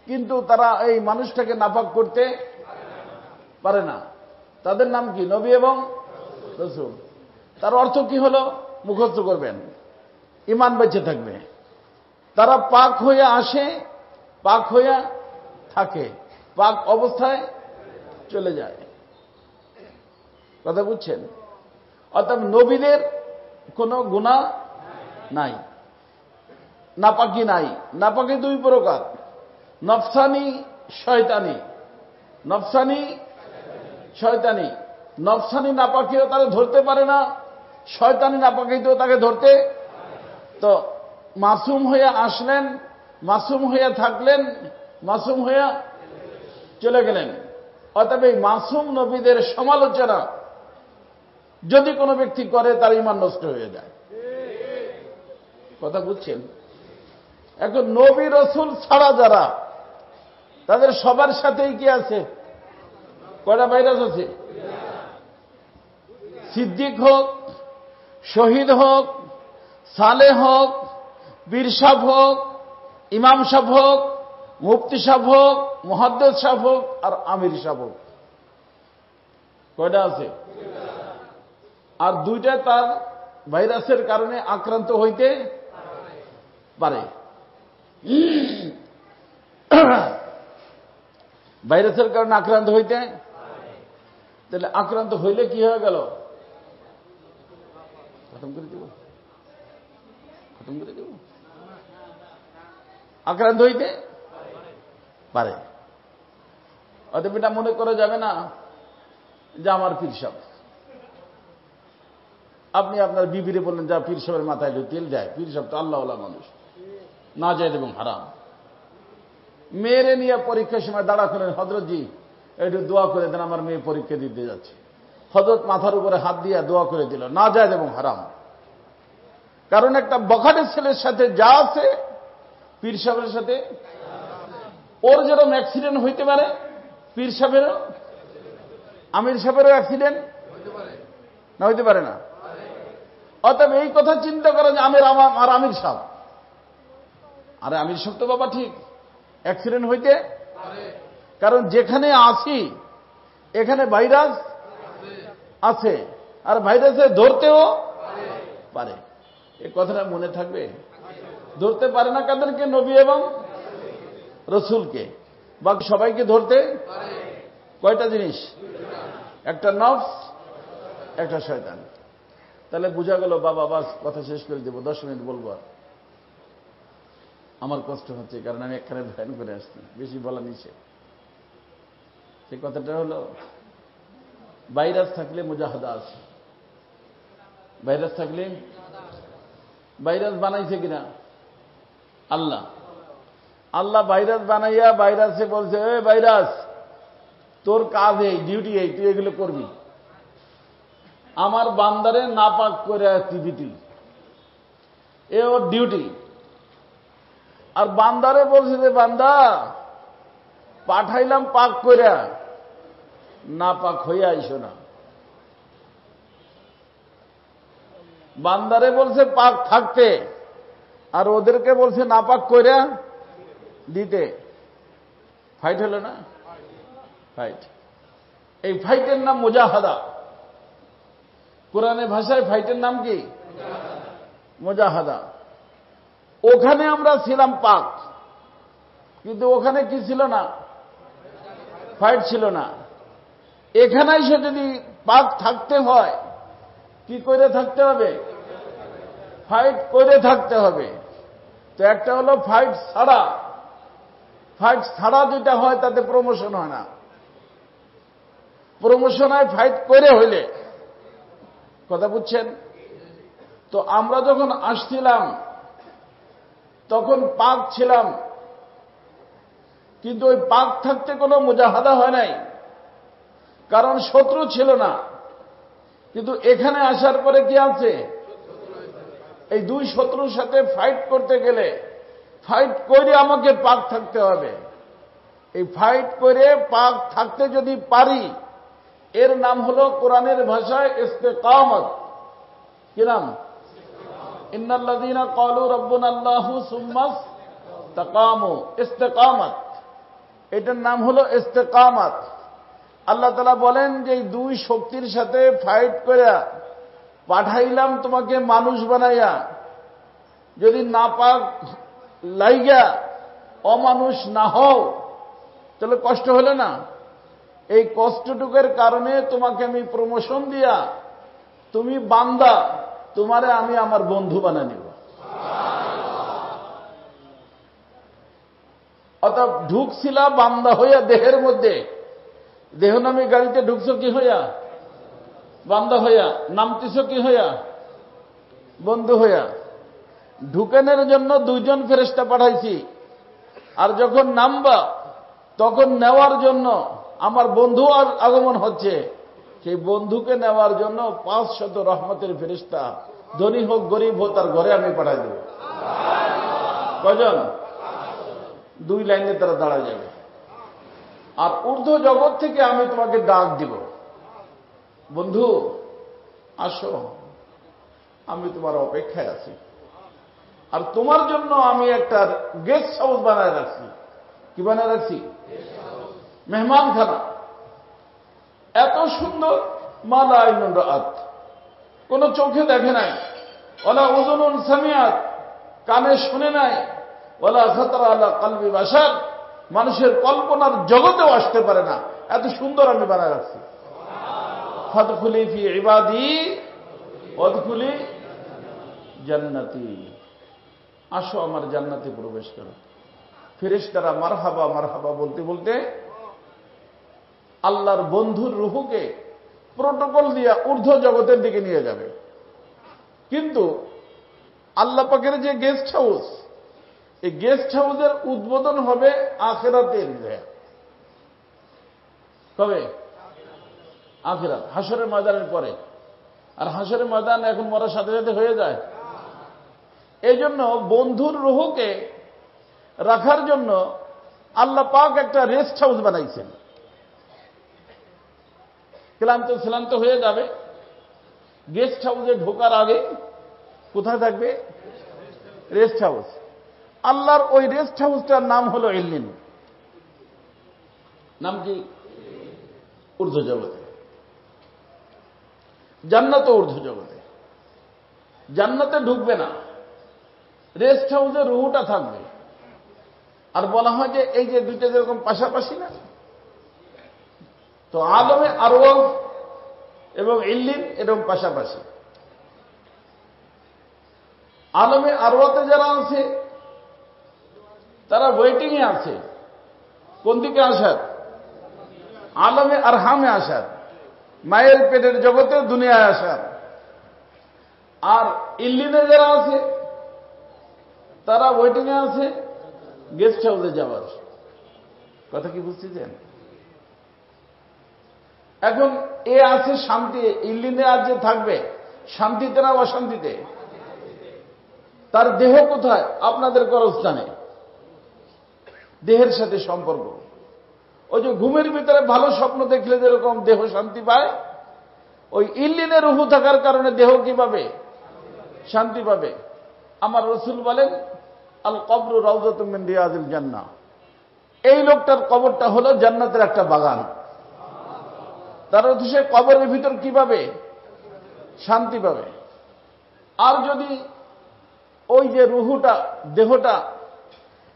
কিন্তু তারা এই মানুষটাকে নাপাক করতে পারে না। তাদের নাম কি? নবী এবং রসুল। তার অর্থ কি হলো? মুখস্থ করবেন, ঈমান বেঁচে থাকবে। তারা পাক হয়ে আসে, পাক হইয়া থাকে, পাক অবস্থায় চলে যায়। কথা বুঝছেন? অর্থাৎ নবীদের কোনো গুনাহ নাই, নাপাকি নাই। নাপাকি দুই প্রকার, নফসানি, শয়তানি। নফসানি, শয়তানি। নফসানি নাপাকিও তাকে ধরতে পারে না, শয়তানি নাপাকিতেও তাকে ধরতে। তো মাসুম হয়ে আসলেন, মাসুম হয়ে থাকলেন, মাসুম হয়ে চলে গেলেন। অতএব এই মাসুম নবীদের সমালোচনা যদি কোনো ব্যক্তি করে, তার ঈমান নষ্ট হয়ে যায়। কথা বুঝছেন? এখন নবী রসুল ছাড়া যারা, তাদের সবার সাথেই কি আছে? কয়টা ভাইরাস আছে? সিদ্দিক হোক, শহীদ হোক, সালেহ হোক, পীর সাহেব হোক, ইমাম সাহেব হোক, মুফতি সাহেব হোক, মুহাদ্দিস সাহেব হোক, আর আমির সাহেব হোক, কয়টা আছে? আর দুইটা তার ভাইরাসের কারণে আক্রান্ত হইতে পারে। ভাইরাসের কারণে আক্রান্ত হইতে, তাহলে আক্রান্ত হইলে কি হয়ে গেল? খতম করে দিব, খতম করে দিব। আক্রান্ত হইতে পারে। অতএব এটা মনে করা যাবে না যে আমার পীর সাহেব। আপনি আপনার বিবিরে বললেন যা পীর সাহেবের মাথায় তেল যায়, পীর সাহেব তো আল্লাহওয়ালা মানুষ, না যায় এবং হারাম। মেয়েরে নিয়ে পরীক্ষার সময় দাঁড়া করেন, হযরতজি একটু দোয়া করে দেন, আমার মেয়ে পরীক্ষা দিতে যাচ্ছে। হযরত মাথার উপরে হাত দিয়ে দোয়া করে দিল, না যায় এবং হারাম। কারণ একটা বখাটের ছেলের সাথে যা আছে পীর সাহেবের সাথে, ওর যেরকম অ্যাক্সিডেন্ট হইতে পারে, পীর সাহেবেরও, আমির সাহেবেরও অ্যাক্সিডেন্ট না হইতে পারে না। অতএব এই কথা চিন্তা করা যে আমির আমির সাহেব, আরে আমির সাহেব তো বাবা ঠিক অ্যাক্সিডেন্ট হইতে, কারণ যেখানে আসি এখানে ভাইরাস আছে, আর ভাইরাসে ধরতেও পারে। এই কথাটা মনে থাকবে। ধরতে পারে না কাদেরকে? নবী এবং রসুলকে। বাকি সবাইকে ধরতে কয়টা জিনিস? একটা নফস, একটা শয়তান। তাহলে বোঝা গেল। বাবা বাস কথা শেষ করে দেবো, 10 মিনিট বলবো। আর আমার কষ্ট হচ্ছে, কারণ আমি একখানে বয়ান করে আসছি, বেশি বলা নিষেধ। সে কথাটা হলো, ভাইরাস থাকলে মুজাহাদা আছে। ভাইরাস থাকলে, ভাইরাস বানাইছে কিনা? আল্লাহ। আল্লাহ ভাইরাস বানাইয়া ভাইরাসে বলছে, এ ভাইরাস, তোর কাজ এই, ডিউটি এই, তুই এগুলো করবি। আমার বান্দারে নাপাক করে দিবি, এ ওর ডিউটি। আর বান্দারে বলছে যে বান্দা পাঠাইলাম পাক করে, না পাক হইয়া আইসো না। বান্দারে বলছে পাক থাকতে, আর ওদেরকে বলছে না পাক করে দিতে। ফাইট হলো না? ফাইট। এই ফাইটের নাম মুজাহাদা। কোরআনের ভাষায় ফাইটের নাম কি? মুজাহাদা। ওখানে আমরা ছিলাম পাক, কিন্তু ওখানে কি ছিল না? ফাইট ছিল না। এখানে এসে যদি পাক থাকতে হয়, কি করে থাকতে হবে? ফাইট করে থাকতে হবে। তো একটা হলো ফাইট ছাড়া। ফাইট ছাড়া যেটা হয় তাতে প্রমোশন হয় না। প্রমোশন হয় ফাইট করে হইলে। কথা বুঝছেন? তো আমরা যখন আসছিলাম তখন পাক ছিলাম, কিন্তু ওই পাক থাকতে কোনো মুজাহাদা হয় নাই, কারণ শত্রু ছিল না। কিন্তু এখানে আসার পরে কি আছে? এই দুই শত্রুর সাথে ফাইট করতে গেলে ফাইট করে আমাকে পাক থাকতে হবে। এই ফাইট করে পাক থাকতে যদি পারি, এর নাম হলো কোরআনের ভাষায় ইস্তেকামত। কি নাম? ইন্নাল্লাযীনা ক্বালু রাব্বুনাল্লাহু সুম্মা ইসতাকামু। ইস্তেকামত, এটার নাম হলো ইস্তেকামত। আল্লাহ তাআলা বলেন যে এই দুই শক্তির সাথে ফাইট করে পাঠাইলাম তোমাকে মানুষ বানাইয়া, যদি নাপাক লাইগা অমানুষ না হও তাহলে কষ্ট হলো না? এই কষ্টটুকের কারণে তোমাকে আমি প্রমোশন দিয়া, তুমি বান্দা, তোমারে আমি আমার বন্ধু বানাই নিব। অর্থাৎ ঢুকছিলা বান্দা হইয়া দেহের মধ্যে, দেহ নামে গাড়িতে ঢুকছো কি হইয়া? বান্দা হইয়া। নামতেছ কি হইয়া? বন্ধু হইয়া। ঢুকানোর জন্য 2 জন ফেরেশতা পাঠাইছি, আর যখন নামবা তখন নেওয়ার জন্য আমার বন্ধু আর আগমন হচ্ছে। সেই বন্ধুকে নেওয়ার জন্য 500 রহমতের ফেরেশতা, ধনী হোক গরিব হোক, তার ঘরে আমি পাঠাই দেব। কজন? 2 লাইনে তারা দাঁড়া যাবে। আর ঊর্ধ্ব জগৎ থেকে আমি তোমাকে ডাক দিব, বন্ধু আসো, আমি তোমার অপেক্ষায় আছি। আর তোমার জন্য আমি একটা গেস্ট হাউস বানায় রাখছি। কি বানায় রাখছি? মেহমানখানা। এত সুন্দর, মালা আইনুন রাআত, কোন চোখে দেখে নাই, ওয়ালা উযুনুন সামিআত, কানে শুনে নাই, ওয়ালা খাতারা আলা কলবি বাশার, মানুষের কল্পনার জগতেও আসতে পারে না। এত সুন্দর আমি বানায় রাখছি। ফাদখুলি ফি ইবাদি ওয়াদখুলি জান্নাতি। আসো আমার জান্নাতে প্রবেশ করো। ফেরেশতারা মারহাবা মারহাবা বলতে বলতে আল্লাহর বন্ধুর রূহকে প্রোটোকল দিয়ে ঊর্ধ্ব জগতের দিকে নিয়ে যাবে। কিন্তু আল্লাহ পাকের যে গেস্ট হাউস, এই গেস্ট হাউসের উদ্বোধন হবে আখিরাতের। কবে? আখিরাত, হাসরের ময়দানের পরে। আর হাসরের ময়দান এখন মরার সাথে সাথে হয়ে যায়। এই জন্য বন্ধুর রূহকে রাখার জন্য আল্লাহ পাক একটা রেস্ট হাউস বানাইছেন। ক্লান্ত শ্রান্ত হয়ে যাবে, গেস্ট হাউসে ঢোকার আগে কোথায় থাকবে? Rest house. আল্লাহর ওই রেস্ট হাউসটার নাম হলো ইল্লিন। নাম কি? ঊর্ধ্ব জগতে। জান্নাত ঊর্ধ্ব জগতে। জান্নাতে ঢুকবে না, রেস্ট হাউসে রুহুটা থাকবে। আর বলা হয় যে এই যে দুইটা যেরকম পাশাপাশি না, তো আলমে আরওয়াহ এবং ইল্লিন এরকম পাশাপাশি। আলমে আরওয়াতে যারা আছে তারা ওয়েটিং এ আছে কোন দিকে আসার? আলমে আরহামে আসার, মায়ের পেটের জগতে দুনিয়ায় আসার। আর ইল্লিনে যারা আছে তারা ওয়েটিং এ আছে গেস্ট হাউসে যাওয়ার। কথা কি বুঝতেছেন? এখন এ আছে শান্তি, ইল্লিনে আর যে থাকবে শান্তিতে না অশান্তিতে? তার দেহ কোথায়? আপনাদের কবরস্থানে। দেহের সাথে সম্পর্ক। ওই যে ঘুমের ভিতরে ভালো স্বপ্ন দেখলে যেরকম দেহ শান্তি পায়, ওই ইল্লিনে রুহু থাকার কারণে দেহ কি পাবে? শান্তি পাবে। আমার রাসূল বলেন, আল কবরু রাউযাতুম মিন রিয়াজিল জান্নাহ। এই লোকটার কবরটা হলো জান্নাতের একটা বাগান। তার অর্থ সে কবরের ভিতর কি পাবে? শান্তি পাবে। আর যদি ওই যে রুহুটা, দেহটা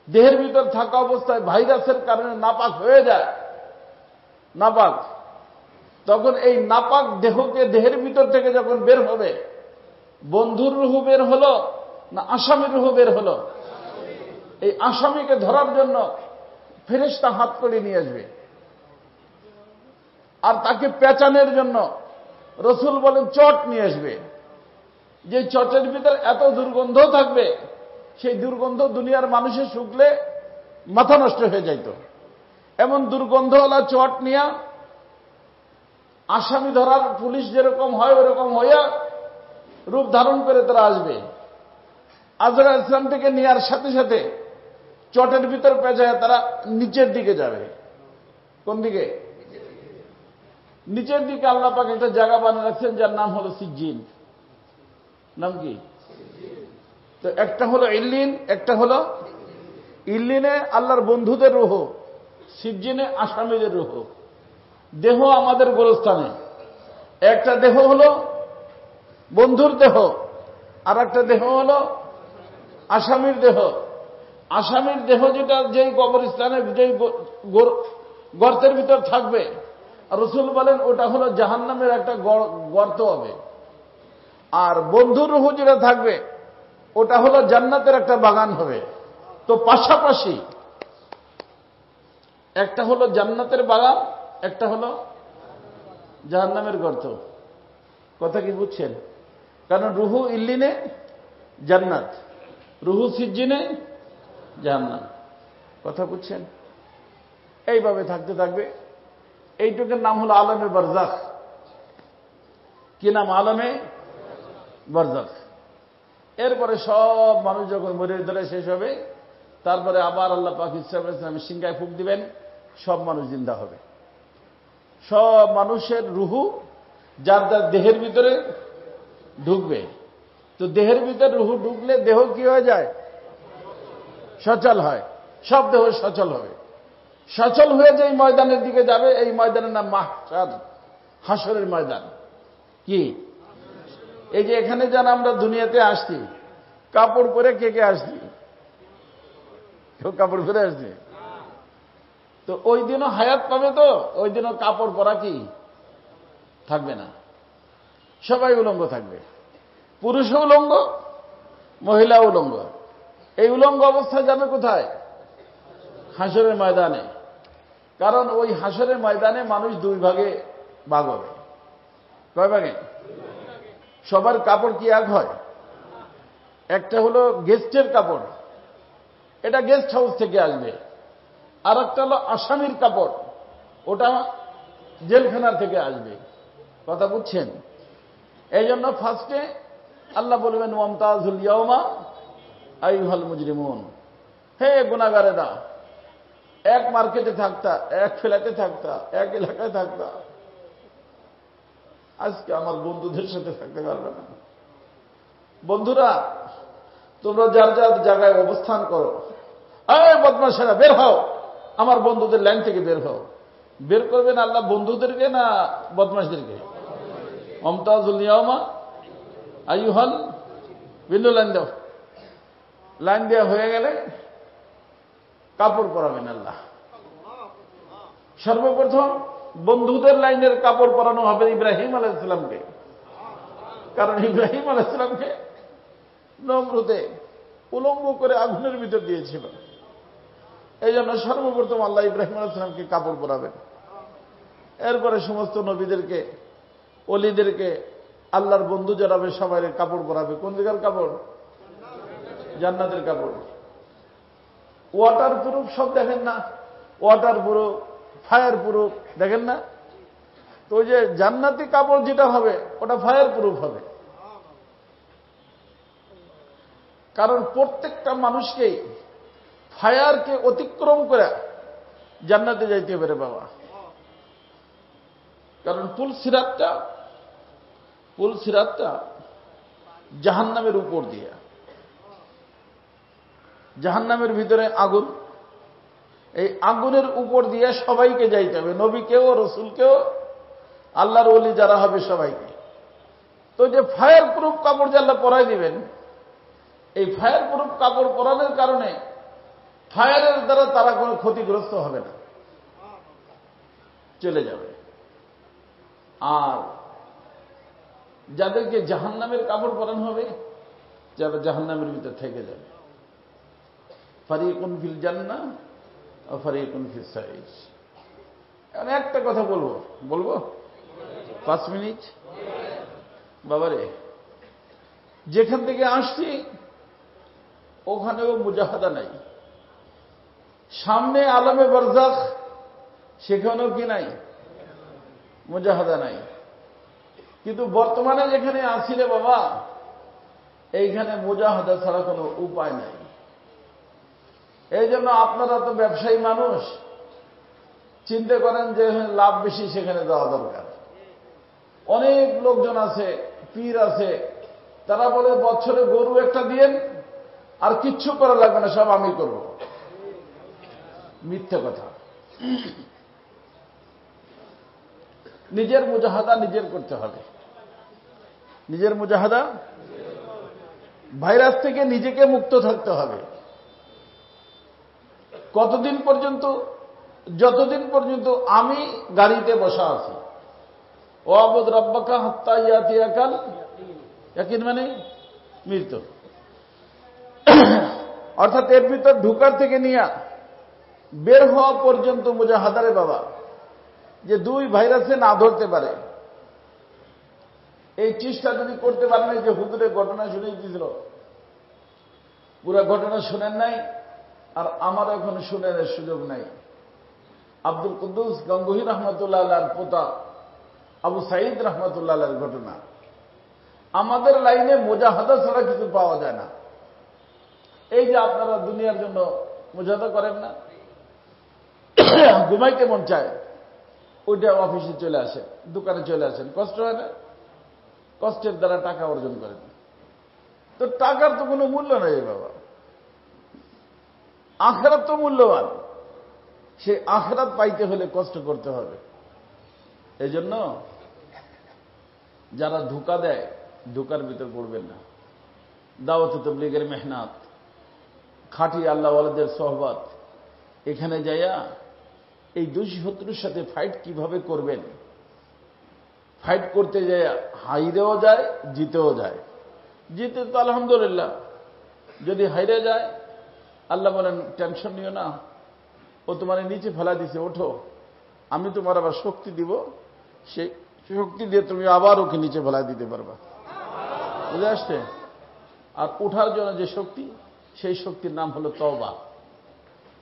দেহের ভিতর থাকা অবস্থায় ভাইরাসের কারণে নাপাক হয়ে যায়, নাপাক, তখন এই নাপাক দেহকে দেহের ভিতর থেকে যখন বের হবে, বন্ধুর রুহু বের হলো না আসামির রুহু বের হলো? এই আসামিকে ধরার জন্য ফেরেশতা হাত করে নিয়ে আসবে। আর তাকে পেঁচানোর জন্য রাসূল বলেন চট নিয়ে আসবে। যে চটের ভিতর এত দুর্গন্ধ থাকবে, সেই দুর্গন্ধ দুনিয়ার মানুষের শুকলে মাথা নষ্ট হয়ে যাইত। এমন দুর্গন্ধওয়ালা চট নিয়ে আসামি ধরার পুলিশ যেরকম হয় ওরকম হইয়া রূপ ধারণ করে তারা আসবে। আজরাইল ইসলাম থেকে নেওয়ার সাথে সাথে চটের ভিতর পেঁচায় তারা নিচের দিকে যাবে। কোন দিকে? নিচের দিকে আল্লাহ পাক একটা জায়গা বানিয়ে রাখছেন যার নাম হলো সিজ্জিন। নাম কি? তো একটা হলো ইল্লিন, একটা হলো ইল্লিনে আল্লাহর বন্ধুদের রূহ, সিজ্জিনে আসামিদের রূহ। দেহ আমাদের গোরস্থানে। একটা দেহ হলো বন্ধুর দেহ, আর একটা দেহ হলো আসামির দেহ। আসামির দেহ যেটা যেই কবরস্থানে যেই গর্তের ভিতর থাকবে, রাসূল বলেন ওটা হলো জাহান্নামের একটা গর্ত হবে। আর বন্ধুর রূহ যেটা থাকবে ওটা হলো জান্নাতের একটা বাগান হবে। তো পাশাপাশি একটা হলো জান্নাতের বাগান, একটা হলো জাহান্নামের গর্ত। কথা কি বুঝছেন? কারণ রুহু ইল্লিনে জান্নাত, রুহু সিজ্জিনে জাহান্নাম। কথা বুঝছেন? এইভাবে থাকতে থাকবে। এইটুকুর নাম হলো আলমে বারজাখ। কি নাম? আলমে বারজাখ। এরপরে সব মানুষ যখন মরে ধরে শেষ হবে, তারপরে আবার আল্লাহ পাক ইসলামের সিংহায় ফুঁক দিবেন, সব মানুষ জিন্দা হবে। সব মানুষের রুহু যার যার দেহের ভিতরে ঢুকবে। তো দেহের ভিতরে রুহু ঢুকলে দেহ কি হয়ে যায়? সচল হয়। সব দেহ সচল হবে। সচল হয়ে যে ময়দানের দিকে যাবে, এই ময়দানের নাম মাহশার, হাসরের ময়দান। কি? এই যে এখানে যারা আমরা দুনিয়াতে আসছি, কাপড় পরে কে কে আসছি? কেউ কাপড় পরে আসছে? তো ওই দিনও হায়াত পাবে। তো ওই দিনও কাপড় পরা কি থাকবে না, সবাই উলঙ্গ থাকবে। পুরুষ উলঙ্গ, মহিলা উলঙ্গ। এই উলঙ্গ অবস্থায় যাবে কোথায়? হাসরের ময়দানে। কারণ ওই হাসরের ময়দানে মানুষ দুই ভাগে ভাগ হবে। কয় ভাগে? সবার কাপড় কি এক হয়? একটা হলো গেস্টের কাপড়, এটা গেস্ট হাউস থেকে আসবে। আর একটা হলো আসামির কাপড়, ওটা জেলখানার থেকে আসবে। কথা বুঝছেন? এই জন্য ফার্স্টে আল্লাহ বলবেন ওয়ামতাজুল ইয়াওমা আইয়ুহাল মুজরিমুন, হে গুনাহগারেরা, এক মার্কেটে থাকতা, এক ফ্ল্যাটে থাকতা, এক এলাকায় থাকতা, আজকে আমার বন্ধুদের সাথে থাকতে পারবে না। বন্ধুরা, তোমরা যার যার জায়গায় অবস্থান করো। এই বদমাশেরা বের হও, আমার বন্ধুদের লাইন থেকে বের হও। বের করবেন আল্লাহ বন্ধুদেরকে না বদমাশদেরকে? ওয়ামতাজুল ইয়াওমা আইয়ুহাল, বিন্দু লাইন দাও। লাইন দেওয়া হয়ে গেলে কাপড় পরাবেন আল্লাহ। সর্বপ্রথম বন্ধুদের লাইনের কাপড় পরানো হবে ইব্রাহিম আলাইহিস সালামকে। কারণ ইব্রাহিম আলাইহিস সালামকে নমরুদে উলঙ্গ করে আগুনের ভিতর দিয়েছিল। এই জন্য সর্বপ্রথম আল্লাহ ইব্রাহিম আলাইহিস সালামকে কাপড় পরাবেন। এরপরে সমস্ত নবীদেরকে, ওলিদেরকে, আল্লাহর বন্ধু যারা হবে সবাই কাপড় পরাবে। কোন দিকের কাপড়? জান্নাতের কাপড়। ওয়াটার প্রুফ সব দেখেন না? ওয়াটার প্রুফ, ফায়ার প্রুফ দেখেন না? তো ওই যে জান্নাতি কাপড় যেটা হবে ওটা ফায়ার প্রুফ হবে। কারণ প্রত্যেকটা মানুষকেই ফায়ারকে অতিক্রম করে জান্নাতে যাইতে পারে বাবা। কারণ পুল সিরাতটা জাহান্নামের উপর দিয়ে, জাহান্নামের ভিতরে আগুন, এই আগুনের উপর দিয়ে সবাইকে যাইতে হবে, নবীকেও, রসুলকেও, আল্লাহর ওলি যারা হবে সবাইকে। তো যে ফায়ার প্রুফ কাপড় যে আল্লাহ পরাই দিবেন, এই ফায়ার প্রুফ কাপড় পরানোর কারণে ফায়ারের দ্বারা তারা কোনো ক্ষতিগ্রস্ত হবে না, চলে যাবে। আর যাদেরকে জাহান্নামের কাপড় পরানো হবে, যারা জাহান্নামের ভিতর থেকে যাবে। ফারিকুন ফিল জান্নাহ ওয়া ফারিকুন ফিস সাঈর। আমি একটা কথা বলবো 5 মিনিট। বাবারে, যেখান থেকে আসছি ওখানেও মুজাহাদা নাই। সামনে আলমে বারজাখ, সেখানেও কি নাই? মুজাহাদা নাই। কিন্তু বর্তমানে যেখানে আছি রে বাবা, এইখানে মুজাহাদা ছাড়া কোনো উপায় নাই। এই জন্য আপনারা তো ব্যবসায়ী মানুষ, চিন্তা করেন যে লাভ বেশি সেখানে যাওয়া দরকার। অনেক লোকজন আছে, পীর আছে, তারা বলে বছরে গরু একটা দিয়েন, আর কিচ্ছু করা লাগবে না, সব আমি করব। মিথ্যে কথা। নিজের মুজাহাদা নিজের করতে হবে। নিজের মুজাহাদা, ভাইরাস থেকে নিজেকে মুক্ত থাকতে হবে। কতদিন পর্যন্ত? যতদিন পর্যন্ত আমি গাড়িতে বসা আছি। ওয়াবুদ রাব্বাকা হাত্তা ইয়াতিয়াকাল ইয়াকিন, মানে মৃত্যু। অর্থাৎ এর ভিতর ঢুকার থেকে নিয়ে বের হওয়া পর্যন্ত মুজাহাদারে বাবা, যে দুই ভাইরাসে না ধরতে পারে, এই চেষ্টা যদি করতে পারেন। যে হুজুরের ঘটনা শুনে দিয়েছিল, পুরো ঘটনা শুনেন নাই, আর আমার এখন শুনের সুযোগ নাই। আব্দুল কুদ্দুস গঙ্গোহী রহমতুল্লাহ আলাইহির পোতা আবু সাঈদ রহমতুল্লাহ আলাইহির ঘটনা। আমাদের লাইনে মুজাহাদা ছাড়া কিছু পাওয়া যায় না। এই যে আপনারা দুনিয়ার জন্য মুজাহাদা করেন না, ঘুমাইতে মন চায়, ওইটা অফিসে চলে আসেন, দোকানে চলে আসেন, কষ্ট হয় না? কষ্টের দ্বারা টাকা অর্জন করেন। তো টাকার তো কোনো মূল্য নেই বাবা। আখিরাত তো মূল্যবান, সেই আখিরাত পাইতে হলে কষ্ট করতে হবে। এই জন্য যারা ধোঁকা দেয়, ধোঁকার ভিতর পড়বেন না। দাওয়াত তাবলীগের মেহনত, খাঁটি আল্লাহওয়ালাদের সোহবত, এখানে যাইয়া এই দুই শত্রুর সাথে ফাইট কিভাবে করবেন, ফাইট করতে যাইয়া হাইরেও যায়, জিতেও যায়। জিতে তো আলহামদুলিল্লাহ, যদি হাইরে যায় আল্লাহ বলেন টেনশন নিও না, ও তোমার নিচে ফেলা দিছে, ওঠো, আমি তোমার আবার শক্তি দিব, সেই শক্তি দিয়ে তুমি আবার ওকে নিচে ফেলা দিতে পারবা। বুঝে আসছে? আর ওঠার জন্য যে শক্তি, সেই শক্তির নাম হলো তওবা।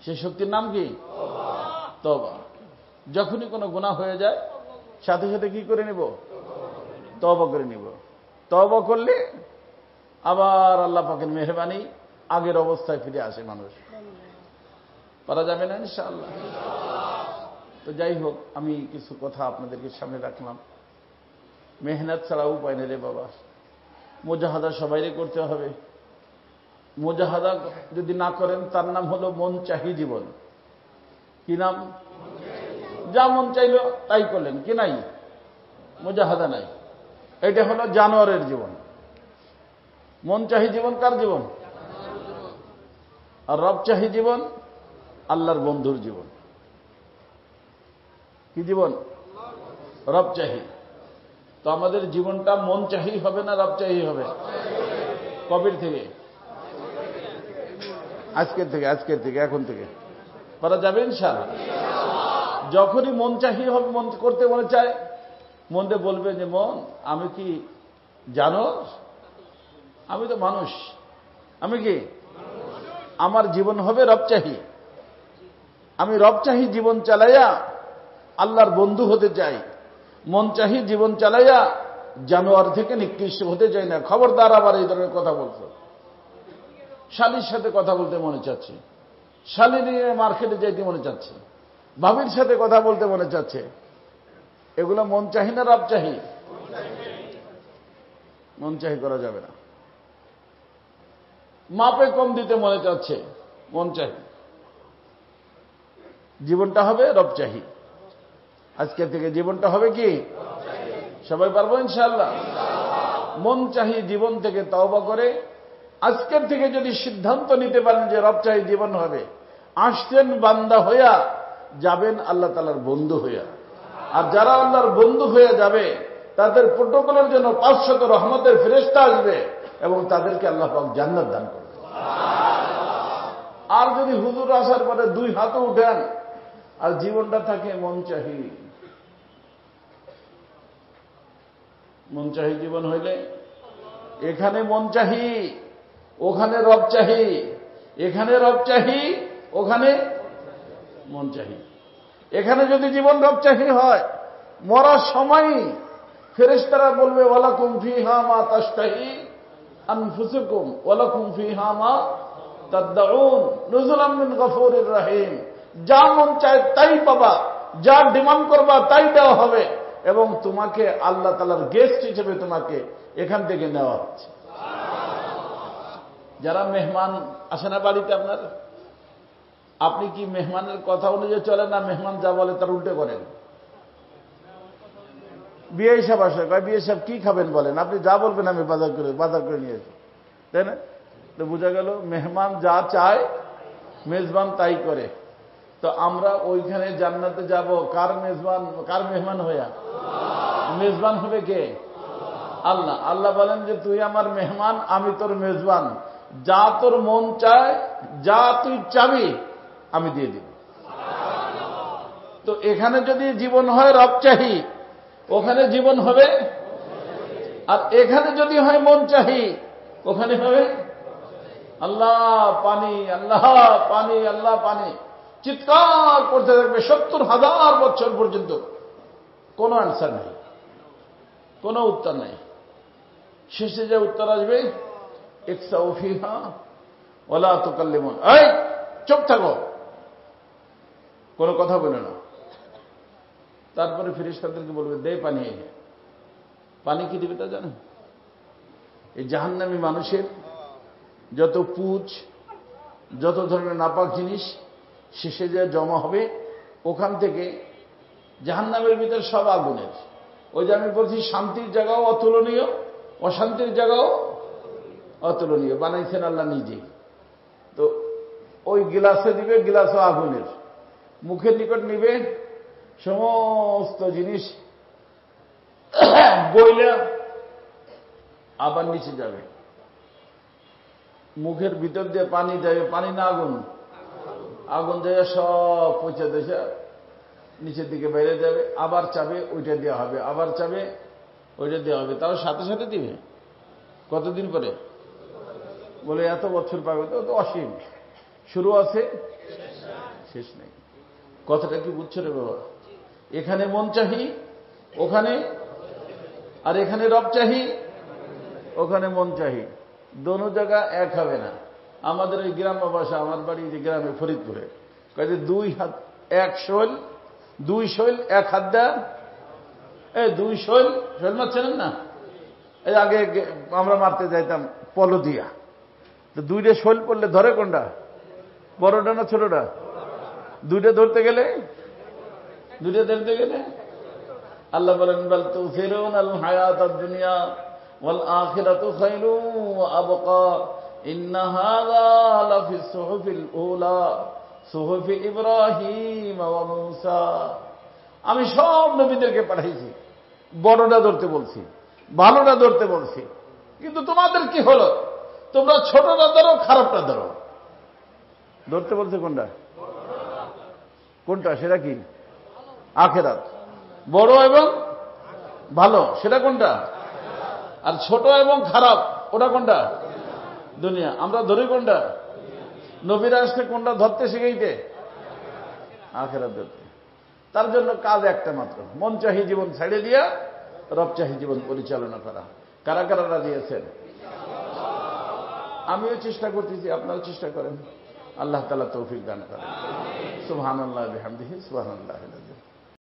সেই শক্তির নাম কি? তওবা। যখনই কোনো গুনাহ হয়ে যায় সাথে সাথে কি করে নিব? তওবা করে নিব। তওবা করলে আবার আল্লাহ পাকের মেহেরবানি, আগের অবস্থায় ফিরে আসে মানুষ। পারা যাবে না ইনশাআল্লাহ? তো যাই হোক, আমি কিছু কথা আপনাদেরকে সামনে রাখলাম। মেহনত ছাড়া উপায় নেই রে বাবা। মুজাহাদা সবাইরে করতে হবে। মুজাহাদা যদি না করেন তার নাম হলো মন চাহি জীবন। কি নাম? যা মন চাইল তাই করলেন, কি নাই? মুজাহাদা নাই। এটা হলো জানোয়ারের জীবন। মন চাহি জীবন কার জীবন? আর রব চাহি জীবন আল্লাহর বন্ধুর জীবন। কি জীবন? রব চাহি। তো আমাদের জীবনটা মন চাহি হবে না রব চাহি হবে? কবের থেকে? আজকের থেকে, আজকের থেকে, এখন থেকে। পারা যাবে ইনশাআল্লাহ? যখনই মন চাহি হবে, মন করতে মনে চায়, মনটা বলবে যে মন আমি কি জানো, আমি তো মানুষ, আমি কি, আমার জীবন হবে রবচাহি। আমি রবচাহি জীবন চালাইয়া আল্লাহর বন্ধু হতে চাই। মন চাহি জীবন চালাইয়া জানোয়ার থেকে নিকৃষ্ট হতে চাই না। খবরদার আবার এই ধরনের কথা বলছো। শালির সাথে কথা বলতে মনে চাচ্ছে, শালি নিয়ে মার্কেটে যাইতে মনে চাচ্ছে, ভাবির সাথে কথা বলতে মনে চাচ্ছে, এগুলো মন চাহি না রব চাহি? মন চাহি করা যাবে না। মাপে কম দিতে মনে চাচ্ছে, মন চাহি। জীবনটা হবে রব চাহি। আজকে থেকে জীবনটা হবে কি? সবাই পারবো ইনশাআল্লাহ? মন চাহি জীবন থেকে তওবা করে আজকের থেকে যদি সিদ্ধান্ত নিতে পারেন যে রব চাহি জীবন হবে, আসছেন বান্দা হইয়া, যাবেন আল্লাহ তাআলার বন্ধু হইয়া। আর যারা আল্লাহর বন্ধু হয়ে যাবে তাদের প্রোটোকলের জন্য 500 রহমতের ফেরেশতা আসবে এবং তাদেরকে আল্লাহ পাক জান্নাত দান করবে। আর যদি হুজুর আসার পরে 2 হাতও উঠেন আর জীবনটা থাকে মন চাহি, মন চাহি জীবন হইলে এখানে মন চাহি, ওখানে রব চাহি, এখানে রব চাহি, ওখানে মন চাহি। এখানে যদি জীবন রব চাহি হয়, মরার সময় ফেরেশতারা বলবে ওয়ালাকুম ফিহা মা তাশতাহি আনফুসুকুম ওয়ালাকুম ফিহা মা তাদউন নুজুলাম মিন গফুরির রহিম। যা মন চায় তাই পাবা, যা ডিমান্ড করবা তাই দেওয়া হবে, এবং তোমাকে আল্লাহ তাআলার গেস্ট হিসেবে তোমাকে এখান থেকে নেওয়া হচ্ছে। যারা মেহমান আসে না বাড়িতে আপনার, আপনি কি মেহমানের কথা অনুযায়ী চলেন না মেহমান যা বলে তার উল্টে করেন? বিয়ে সাহেব আসে, বিয়ে সাহেব কি খাবেন বলেন, আপনি যা বলবেন আমি বাজার করে নিয়ে আসি, তাই না? তো বোঝা গেল মেহমান যা চায় মেজবান তাই করে। তো আমরা ওইখানে জান্নাতে যাব কার মেজবান, কার মেহমান হইয়া? মেজবান হবে কে? আল্লাহ। আল্লাহ বলেন যে তুই আমার মেহমান, আমি তোর মেজবান, যা তোর মন চায়, যা তুই চাবি আমি দিয়ে দিব। তো এখানে যদি জীবন হয় রব চাহি, ওখানে জীবন হবে, আর এখানে যদি হয় মন চাহি, ওখানে হবে আল্লাহ পানি, আল্লাহ পানি, আল্লাহ পানি। চিৎকার করতে থাকবে 70,000 বছর পর্যন্ত, কোনো আনসার নেই, কোনো উত্তর নেই। শেষে যে উত্তর আসবে ইকসাউ ফিহা ওয়ালা তুকাল্লিমুন, এই চুপ থাকো, কোনো কথা বলে না। তারপরে ফেরেশতাদেরকে বলবে দে পানি। পানি কি দিবে তা জানেন? এই জাহান্নামী মানুষের যত পুঁজ, যত ধরনের নাপাক জিনিস শেষে যে জমা হবে, ওখান থেকে জাহান্নামের ভিতর সব আগুনের। ওই যে আমি বলছি শান্তির জায়গাও অতুলনীয়, অশান্তির জায়গাও অতুলনীয়, বানাইছেন আল্লাহ নিজেই। তো ওই গিলাসে দিবে, গিলাসও আগুনের। মুখের নিকট নিবে, সমস্ত জিনিস গইলা আবার নিচে যাবে। মুখের ভিতর দিয়ে পানি যাবে, পানি না আগুন? আগুন দিয়ে সব পচে দেশে নিচের দিকে বেড়ে যাবে, আবার চাবে ওইটা দেওয়া হবে, আবার চাবে ওইটা দেওয়া হবে। তাও সাথে সাথে দিবে। কতদিন পরে? বলে এত বছর পাবে। তো অসীম, শুরু আছে শেষ নেই। কথাটা কি বুঝছো রে বাবা? এখানে মন চাহি, ওখানে, আর এখানে রব চাহি, ওখানে মন চাহি। দোনো জায়গা এক হবে না। আমাদের ওই গ্রাম্য ভাষা, আমার বাড়ি যে গ্রামে ফরিদপুরে, কয়ে যে দুই হাত এক শৈল, দুই শৈল এক হাত দেয়া, এই দুই শৈল, শৈল মারছেন না? এই আগে আমরা মারতে যাইতাম পলো দিয়া, তো দুইটা শৈল পড়লে ধরে কোনটা? বড়টা না ছোটটা? দুইটা ধরতে গেলে, দুইটা ধরতে গেলে আল্লাহ বলেন বাল তুসিরুনাল হায়াতাদ দুনিয়া ওয়াল আখিরাতু খায়রুন ওয়া আবকা ইন্না হাযা লাফিস সুহুফিল উলা সুহুফি ইব্রাহিম ওয়া মূসা। আমি সব নবীদেরকে পাঠাইছি, বড়টা ধরতে বলছি, ভালোটা ধরতে বলছি, কিন্তু তোমাদের কি হলো? তোমরা ছোটটা ধরো, খারাপটা ধরো। ধরতে বলছে কোনটা? কোনটা? সেটা কি? আখিরাত। বড় এবং ভালো সেটা কোনটা? আর ছোট এবং খারাপ ওটা কোনটা? দুনিয়া। আমরা ধরি কোনটা? নবীরা আসলে কোনটা ধরতে শিখাইতে? আখিরাত ধরতে। তার জন্য কাজ একটা মাত্র, মন চাহি জীবন ছেড়ে দিয়া রব চাহি জীবন পরিচালনা করা। কারা কারা রাজি আছেন? আমিও চেষ্টা করতেছি, আপনারাও চেষ্টা করেন। আল্লাহ তাআলা তৌফিক দান করেন। সুবহানাল্লাহ বিহামদিহি সুবহানাল্লাহ।